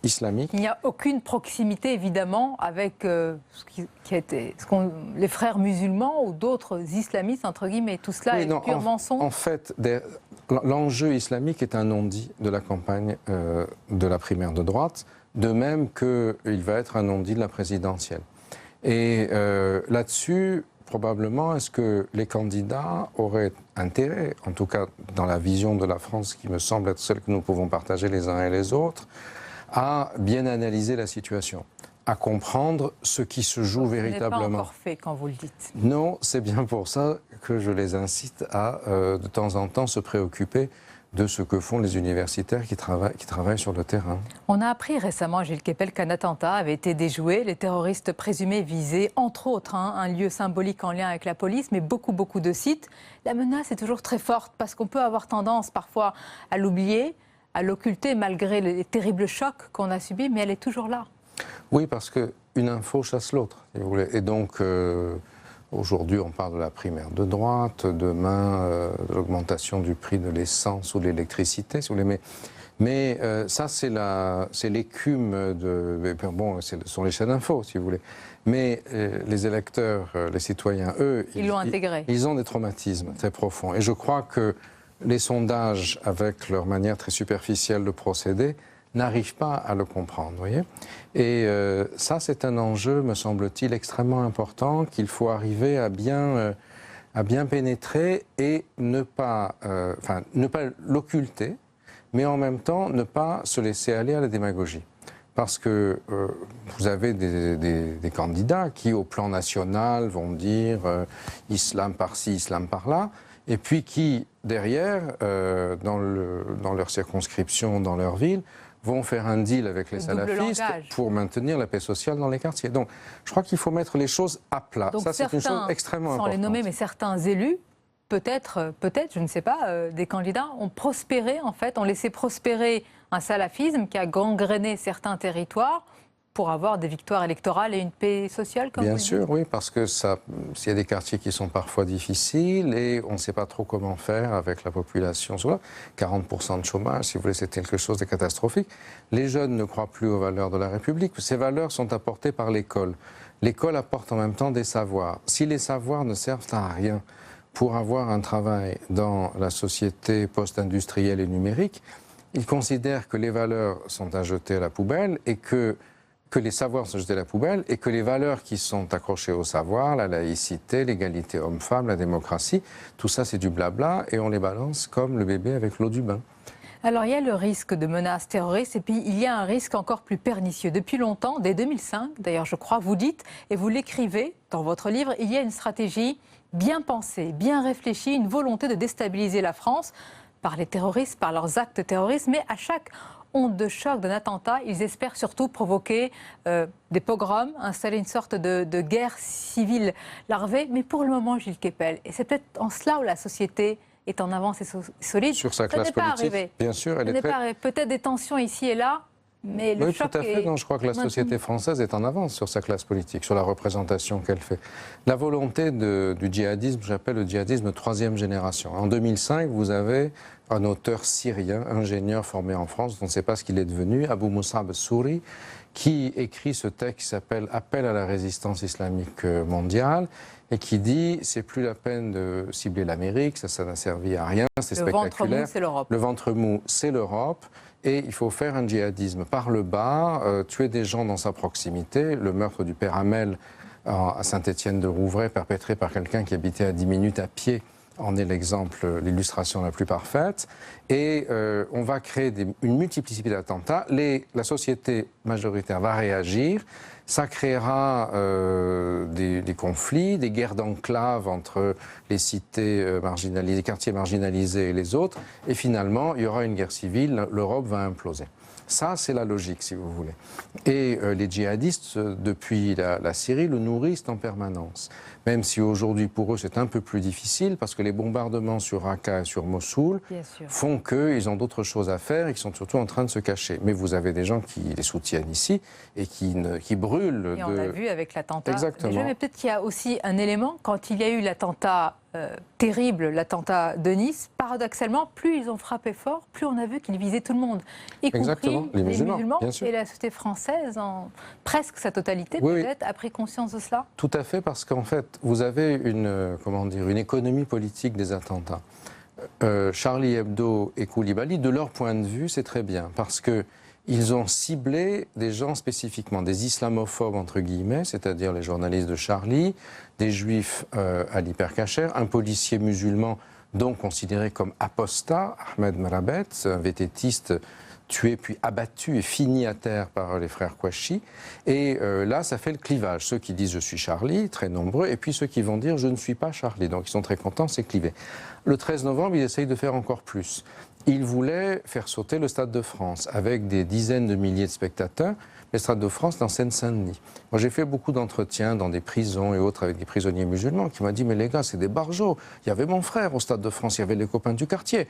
islamique. Il n'y a aucune proximité, évidemment, avec les frères musulmans ou d'autres islamistes, entre guillemets. Tout cela est pur mensonge. En fait, l'enjeu islamique est un non-dit de la campagne de la primaire de droite, de même qu'il va être un non-dit de la présidentielle. Et là-dessus, probablement, est-ce que les candidats auraient intérêt, en tout cas dans la vision de la France qui me semble être celle que nous pouvons partager les uns et les autres, à bien analyser la situation, à comprendre ce qui se joue véritablement. Ce n'est pas encore fait quand vous le dites. Non, c'est bien pour ça que je les incite à, de temps en temps, se préoccuper de ce que font les universitaires qui travaillent sur le terrain. On a appris récemment, Gilles Kepel, qu'un attentat avait été déjoué. Les terroristes présumés visaient, entre autres, un lieu symbolique en lien avec la police, mais beaucoup de sites. La menace est toujours très forte parce qu'on peut avoir tendance parfois à l'oublier, à l'occulter malgré les terribles chocs qu'on a subis, mais elle est toujours là. Oui, parce qu'une info chasse l'autre, si vous voulez. Et donc, aujourd'hui, on parle de la primaire de droite, demain, de l'augmentation du prix de l'essence ou de l'électricité, si vous voulez. Mais ça, c'est l'écume de... Bon, ce sont les chaînes d'info, si vous voulez. Mais les électeurs, les citoyens, eux... Ils l'ont intégré. Ils ont des traumatismes très profonds. Et je crois que les sondages, avec leur manière très superficielle de procéder, n'arrivent pas à le comprendre, vous voyez. Et ça, c'est un enjeu, me semble-t-il, extrêmement important, qu'il faut arriver à bien pénétrer et ne pas l'occulter, mais en même temps ne pas se laisser aller à la démagogie. Parce que vous avez des candidats qui, au plan national, vont dire islam par-ci, islam par-là, et puis qui, derrière, dans leur circonscription, dans leur ville, vont faire un deal avec les salafistes pour maintenir la paix sociale dans les quartiers. Donc, je crois qu'il faut mettre les choses à plat. Donc ça, c'est une chose extrêmement importante. Sans les nommer, mais certains élus, peut-être, je ne sais pas, des candidats ont prospéré, en fait, ont laissé prospérer un salafisme qui a gangréné certains territoires pour avoir des victoires électorales et une paix sociale, comme Bien sûr, oui, parce que s'il y a des quartiers qui sont parfois difficiles et on ne sait pas trop comment faire avec la population. 40% de chômage, si vous voulez, c'est quelque chose de catastrophique. Les jeunes ne croient plus aux valeurs de la République. Ces valeurs sont apportées par l'école. L'école apporte en même temps des savoirs. Si les savoirs ne servent à rien pour avoir un travail dans la société post-industrielle et numérique, ils considèrent que les valeurs sont à jeter à la poubelle et que les savoirs sont jetés à la poubelle et que les valeurs qui sont accrochées au savoir, la laïcité, l'égalité homme-femme, la démocratie, tout ça c'est du blabla et on les balance comme le bébé avec l'eau du bain. Alors il y a le risque de menaces terroristes et puis il y a un risque encore plus pernicieux. Depuis longtemps, dès 2005 d'ailleurs je crois, vous dites et vous l'écrivez dans votre livre, il y a une stratégie bien pensée, bien réfléchie, une volonté de déstabiliser la France par les terroristes, par leurs actes terroristes, mais à chaque onde de choc, d'un attentat, ils espèrent surtout provoquer des pogroms, installer une sorte de guerre civile larvée. Mais pour le moment, Gilles Kepel, et c'est peut-être en cela où la société est en avance et solide, sur sa classe politique, bien sûr. Elle est très... Peut-être des tensions ici et là, mais le choc tout à fait. Non, je crois que la société française est en avance sur sa classe politique, sur la représentation qu'elle fait. La volonté du djihadisme, j'appelle le djihadisme troisième génération. En 2005, vous avez un auteur syrien, ingénieur formé en France, on ne sait pas ce qu'il est devenu, Abou Musab Souri, qui écrit ce texte qui s'appelle « Appel à la résistance islamique mondiale » et qui dit « c'est plus la peine de cibler l'Amérique, ça n'a servi à rien, c'est spectaculaire. Le ventre mou, c'est l'Europe. Le ventre mou, c'est l'Europe. Et il faut faire un djihadisme par le bas, tuer des gens dans sa proximité. Le meurtre du père Hamel à Saint-Étienne-de-Rouvray, perpétré par quelqu'un qui habitait à 10 minutes à pied, en est l'exemple, l'illustration la plus parfaite. Et on va créer une multiplicité d'attentats. La société majoritaire va réagir. Ça créera des conflits, des guerres d'enclave entre les cités marginalisées, les quartiers marginalisés et les autres. Et finalement, il y aura une guerre civile, l'Europe va imploser. Ça, c'est la logique, si vous voulez. Et les djihadistes, depuis la Syrie, le nourrissent en permanence. même si aujourd'hui pour eux c'est un peu plus difficile parce que les bombardements sur Raqqa et sur Mossoul font qu'ils ont d'autres choses à faire et qu'ils sont surtout en train de se cacher. Mais vous avez des gens qui les soutiennent ici et qui brûlent. Et on l'a vu avec l'attentat. Exactement. Mais peut-être qu'il y a aussi un élément, quand il y a eu l'attentat terrible, l'attentat de Nice, paradoxalement, plus ils ont frappé fort, plus on a vu qu'ils visaient tout le monde, y compris les musulmans. Bien sûr. Et la société française, en presque sa totalité peut-être, a pris conscience de cela. Tout à fait, parce qu'en fait, vous avez une économie politique des attentats. Charlie Hebdo et Koulibaly, de leur point de vue, c'est très bien, parce que ils ont ciblé des gens spécifiquement, des islamophobes entre guillemets, c'est-à-dire les journalistes de Charlie, des juifs à l'hypercacher, un policier musulman donc considéré comme apostat, Ahmed Marabet, un vététiste tué puis abattu et fini à terre par les frères Kouachi. Et là, ça fait le clivage. Ceux qui disent « je suis Charlie », très nombreux, et puis ceux qui vont dire « je ne suis pas Charlie ». Donc ils sont très contents, c'est clivé. Le 13 novembre, ils essayent de faire encore plus. Ils voulaient faire sauter le Stade de France avec des dizaines de milliers de spectateurs. Le Stade de France dans Seine-Saint-Denis. Moi, j'ai fait beaucoup d'entretiens dans des prisons et autres avec des prisonniers musulmans qui m'ont dit « mais les gars, c'est des barjots. Il y avait mon frère au Stade de France, il y avait les copains du quartier. »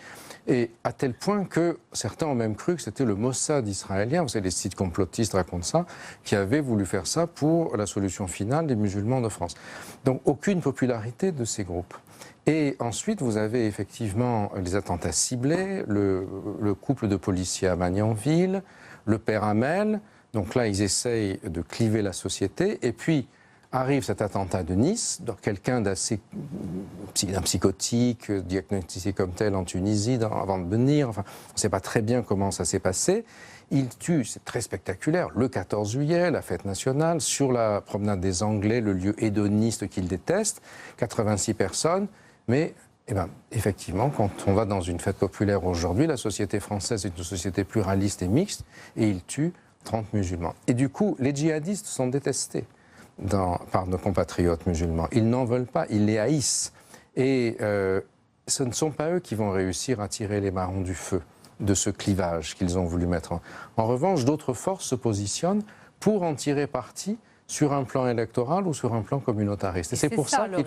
Et à tel point que certains ont même cru que c'était le Mossad israélien, vous savez, les sites complotistes racontent ça, qui avait voulu faire ça pour la solution finale des musulmans de France. Donc, aucune popularité de ces groupes. Et ensuite, vous avez effectivement les attentats ciblés, le couple de policiers à Magnanville, le père Hamel. Donc là, ils essayent de cliver la société. Et puis, arrive cet attentat de Nice, quelqu'un d'un psychotique, diagnostiqué comme tel en Tunisie, avant de venir. Enfin, on ne sait pas très bien comment ça s'est passé. Il tue, c'est très spectaculaire, le 14 juillet, la fête nationale, sur la promenade des Anglais, le lieu hédoniste qu'ils détestent, 86 personnes. Mais effectivement, quand on va dans une fête populaire aujourd'hui, la société française est une société pluraliste et mixte, et il tue 30 musulmans. Et du coup, les djihadistes sont détestés par nos compatriotes musulmans. Ils n'en veulent pas, ils les haïssent. Et ce ne sont pas eux qui vont réussir à tirer les marrons du feu de ce clivage qu'ils ont voulu mettre en revanche, d'autres forces se positionnent pour en tirer parti sur un plan électoral ou sur un plan communautariste. Et c'est pour ça qu'il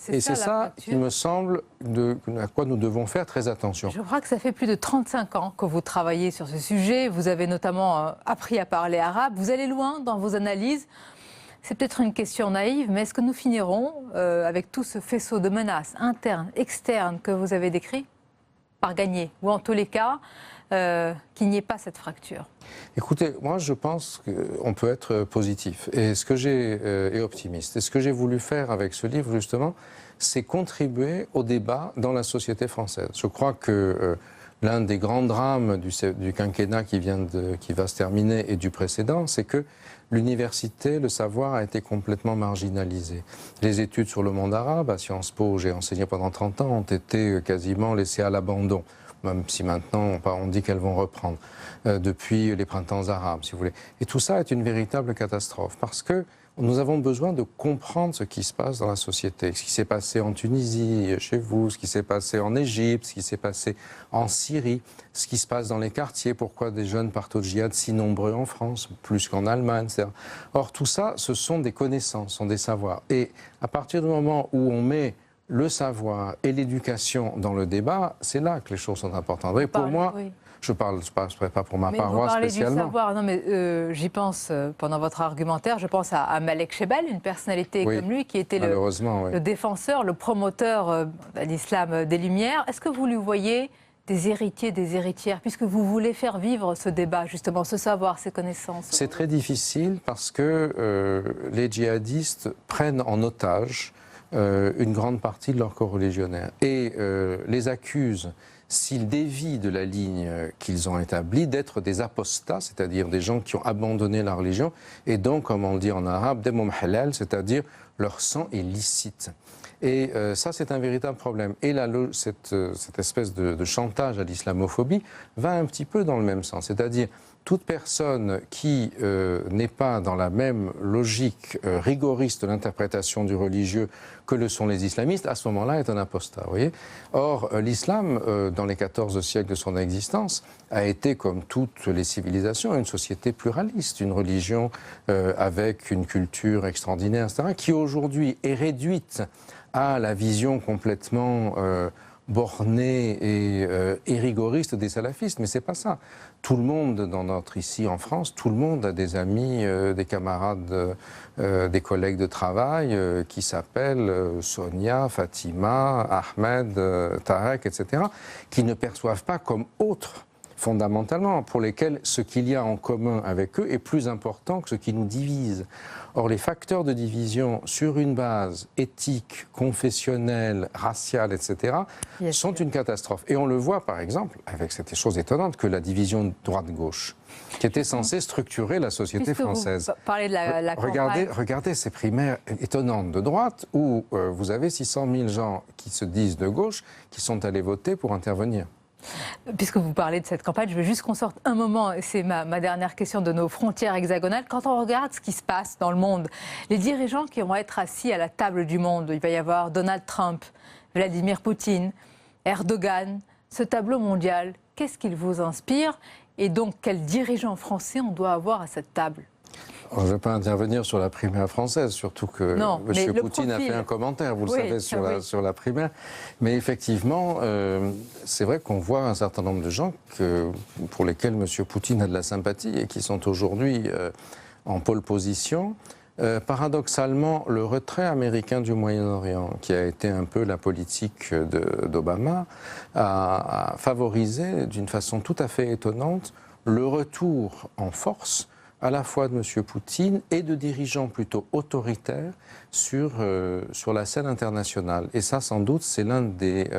et c'est ça, il me semble, à quoi nous devons faire très attention. Je crois que ça fait plus de 35 ans que vous travaillez sur ce sujet. Vous avez notamment appris à parler arabe. Vous allez loin dans vos analyses. C'est peut-être une question naïve, mais est-ce que nous finirons, avec tout ce faisceau de menaces internes, externes que vous avez décrit, par gagner? Ou en tous les cas, qu'il n'y ait pas cette fracture? Écoutez, moi je pense qu'on peut être positif et optimiste. Et ce que j'ai voulu faire avec ce livre, justement, c'est contribuer au débat dans la société française. Je crois que l'un des grands drames du quinquennat qui va se terminer et du précédent, c'est que l'université, le savoir a été complètement marginalisé. Les études sur le monde arabe, à Sciences Po, où j'ai enseigné pendant 30 ans, ont été quasiment laissées à l'abandon, même si maintenant on dit qu'elles vont reprendre, depuis les printemps arabes, si vous voulez. Et tout ça est une véritable catastrophe, parce que nous avons besoin de comprendre ce qui se passe dans la société, ce qui s'est passé en Tunisie, chez vous, ce qui s'est passé en Égypte, ce qui s'est passé en Syrie, ce qui se passe dans les quartiers, pourquoi des jeunes partent au djihad si nombreux en France, plus qu'en Allemagne, etc. Or, tout ça, ce sont des connaissances, ce sont des savoirs. Et à partir du moment où on met le savoir et l'éducation dans le débat, c'est là que les choses sont importantes. Et pour moi... Oui. Je ne parle pas pour ma paroisse spécialement. Du savoir. Non, mais j'y pense pendant votre argumentaire. Je pense à Malek Chebal, une personnalité comme lui, qui était le défenseur, le promoteur de l'islam des Lumières. Est-ce que vous lui voyez des héritiers, des héritières, puisque vous voulez faire vivre ce débat, justement, ce savoir, ces connaissances? C'est très difficile parce que les djihadistes prennent en otage une grande partie de leur corps religionnaire et les accusent, s'ils dévient de la ligne qu'ils ont établie, d'être des apostats, c'est-à-dire des gens qui ont abandonné la religion, et donc, comme on dit en arabe, des halal, c'est-à-dire leur sang est licite. Et ça, c'est un véritable problème. Et là, cette espèce de chantage à l'islamophobie va un petit peu dans le même sens, c'est-à-dire toute personne qui n'est pas dans la même logique rigoriste de l'interprétation du religieux que le sont les islamistes, à ce moment-là est un apostat. Vous voyez. Or, l'islam, dans les 14 siècles de son existence, a été, comme toutes les civilisations, une société pluraliste, une religion avec une culture extraordinaire, etc., qui aujourd'hui est réduite à la vision complètement bornée et rigoriste des salafistes. Mais c'est pas ça. Tout le monde, ici en France, tout le monde a des amis, des camarades, des collègues de travail qui s'appellent Sonia, Fatima, Ahmed, Tarek, etc., qui ne perçoivent pas comme autres, fondamentalement, pour lesquels ce qu'il y a en commun avec eux est plus important que ce qui nous divise. Or, les facteurs de division sur une base éthique, confessionnelle, raciale, etc., sont une catastrophe. Et on le voit, par exemple, avec cette chose étonnante que la division droite-gauche, qui était censée structurer la société française. Vous parlez de la regardez ces primaires étonnantes de droite, où vous avez 600 000 gens qui se disent de gauche, qui sont allés voter pour intervenir. Puisque vous parlez de cette campagne, je veux juste qu'on sorte un moment, c'est ma dernière question, de nos frontières hexagonales. Quand on regarde ce qui se passe dans le monde, les dirigeants qui vont être assis à la table du monde, il va y avoir Donald Trump, Vladimir Poutine, Erdogan, ce tableau mondial, qu'est-ce qu'il vous inspire? Et donc, quel dirigeant français on doit avoir à cette table? Je ne vais pas intervenir sur la primaire française, surtout que M. Poutine a fait un commentaire, vous le savez, sur la primaire. Mais effectivement, c'est vrai qu'on voit un certain nombre de gens pour lesquels M. Poutine a de la sympathie et qui sont aujourd'hui en pole position. Paradoxalement, le retrait américain du Moyen-Orient, qui a été un peu la politique d'Obama, a favorisé d'une façon tout à fait étonnante le retour en force à la fois de M. Poutine et de dirigeants plutôt autoritaires sur la scène internationale. Et ça, sans doute, c'est l'un des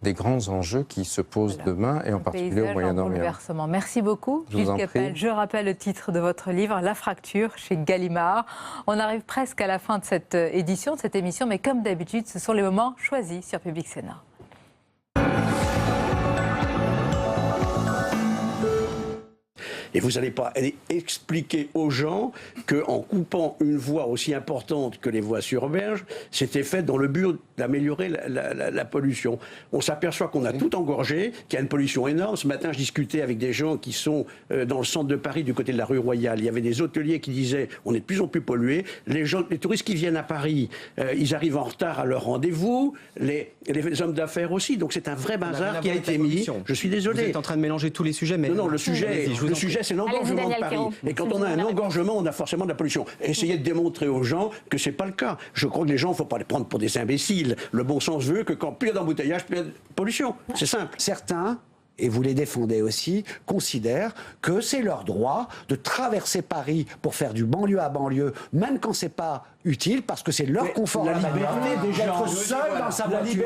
grands enjeux qui se posent demain, et en particulier au Moyen-Orient. Merci beaucoup, Gilles Kepel. Je rappelle le titre de votre livre, La fracture, chez Gallimard. On arrive presque à la fin de cette édition, de cette émission, mais comme d'habitude, ce sont les moments choisis sur Public Sénat. Et vous n'allez pas expliquer aux gens qu'en coupant une voie aussi importante que les voies sur berge, c'était fait dans le but d'améliorer la pollution. On s'aperçoit qu'on a tout engorgé, qu'il y a une pollution énorme. Ce matin, je discutais avec des gens qui sont dans le centre de Paris, du côté de la rue Royale. Il y avait des hôteliers qui disaient on est de plus en plus pollué. Les touristes qui viennent à Paris, ils arrivent en retard à leur rendez-vous. Les hommes d'affaires aussi. Donc c'est un vrai bazar qui a été mis. Je suis désolé. Vous êtes en train de mélanger tous les sujets. Mais non, le sujet, c'est l'engorgement de Paris. Et quand on a un engorgement, on a forcément de la pollution. Essayez de démontrer aux gens que c'est pas le cas. Je crois que les gens, il ne faut pas les prendre pour des imbéciles. Le bon sens veut que quand plus il y a d'embouteillage, plus il y a de pollution. C'est simple. Certains, et vous les défendez aussi, considèrent que c'est leur droit de traverser Paris pour faire du banlieue à banlieue, même quand c'est pas utile, parce que c'est leur confort. La liberté d'être seul dans sa voiture.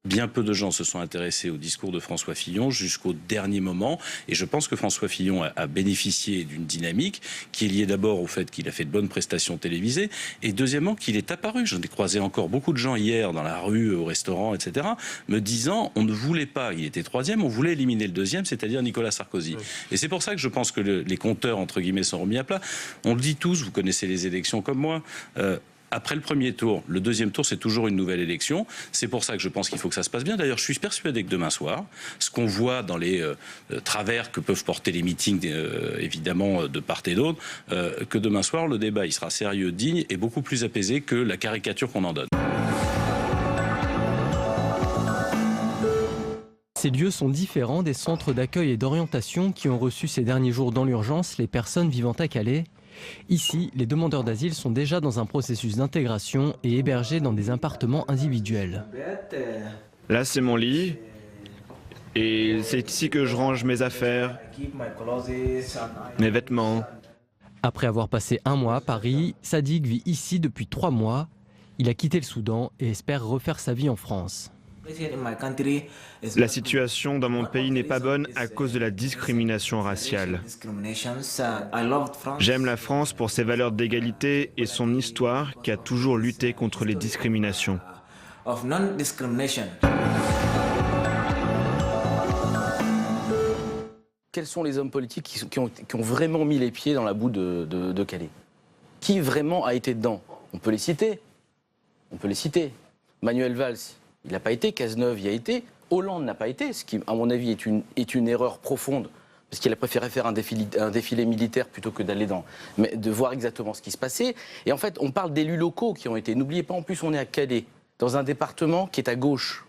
Bien peu de gens se sont intéressés au discours de François Fillon jusqu'au dernier moment. Et je pense que François Fillon a bénéficié d'une dynamique qui est liée d'abord au fait qu'il a fait de bonnes prestations télévisées. Et deuxièmement, qu'il est apparu. J'en ai croisé encore beaucoup de gens hier dans la rue, au restaurant, etc. me disant on ne voulait pas, il était troisième, on voulait éliminer le deuxième, c'est-à-dire Nicolas Sarkozy. Oui. Et c'est pour ça que je pense que les compteurs, entre guillemets, sont remis à plat. On le dit tous, vous connaissez les élections comme moi. Après le premier tour, le deuxième tour, c'est toujours une nouvelle élection. C'est pour ça que je pense qu'il faut que ça se passe bien. D'ailleurs, je suis persuadé que demain soir, ce qu'on voit dans les travers que peuvent porter les meetings, évidemment, de part et d'autre, que demain soir, le débat, il sera sérieux, digne et beaucoup plus apaisé que la caricature qu'on en donne. Ces lieux sont différents des centres d'accueil et d'orientation qui ont reçu ces derniers jours dans l'urgence les personnes vivant à Calais. Ici, les demandeurs d'asile sont déjà dans un processus d'intégration et hébergés dans des appartements individuels. Là, c'est mon lit. Et c'est ici que je range mes affaires, mes vêtements. Après avoir passé un mois à Paris, Sadiq vit ici depuis 3 mois. Il a quitté le Soudan et espère refaire sa vie en France. La situation dans mon pays n'est pas bonne à cause de la discrimination raciale. J'aime la France pour ses valeurs d'égalité et son histoire qui a toujours lutté contre les discriminations. quels sont les hommes politiques qui ont vraiment mis les pieds dans la boue de Calais? Qui vraiment a été dedans? On peut les citer. Manuel Valls, il n'a pas été. Cazeneuve y a été. Hollande n'a pas été, ce qui, à mon avis, est une erreur profonde. Parce qu'il a préféré faire un défilé militaire plutôt que d'aller de voir exactement ce qui se passait. Et en fait, on parle d'élus locaux qui ont été. N'oubliez pas, en plus, on est à Calais, dans un département qui est à gauche,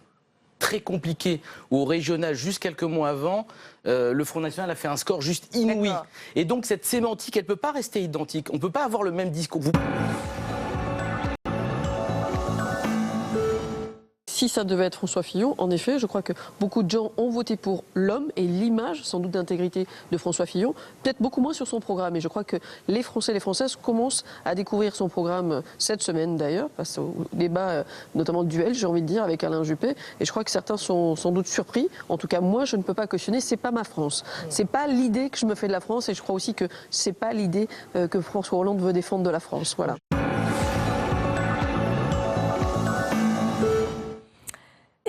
très compliqué, où au régional, juste quelques mois avant, le Front National a fait un score juste inouï. Et donc, cette sémantique, elle ne peut pas rester identique. On ne peut pas avoir le même discours. Si ça devait être François Fillon, en effet, je crois que beaucoup de gens ont voté pour l'homme et l'image, sans doute, d'intégrité de François Fillon, peut-être beaucoup moins sur son programme. Et je crois que les Français et les Françaises commencent à découvrir son programme cette semaine, d'ailleurs, face au débat, notamment de duel, j'ai envie de dire, avec Alain Juppé. Et je crois que certains sont sans doute surpris. En tout cas, moi, je ne peux pas cautionner. C'est pas ma France. C'est pas l'idée que je me fais de la France. Et je crois aussi que c'est pas l'idée que François Hollande veut défendre de la France. Voilà.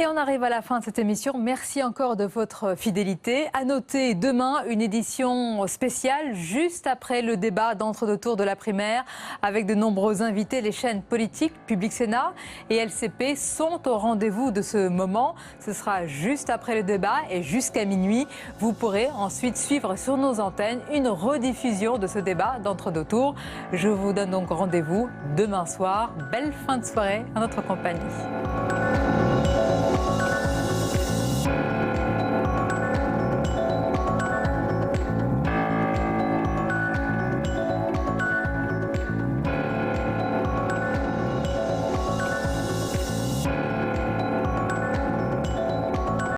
Et on arrive à la fin de cette émission. Merci encore de votre fidélité. À noter demain une édition spéciale juste après le débat d'entre-deux tours de la primaire avec de nombreux invités. Les chaînes politiques, Public Sénat et LCP sont au rendez-vous de ce moment. Ce sera juste après le débat et jusqu'à minuit. Vous pourrez ensuite suivre sur nos antennes une rediffusion de ce débat d'entre-deux tours. Je vous donne donc rendez-vous demain soir. Belle fin de soirée en notre compagnie.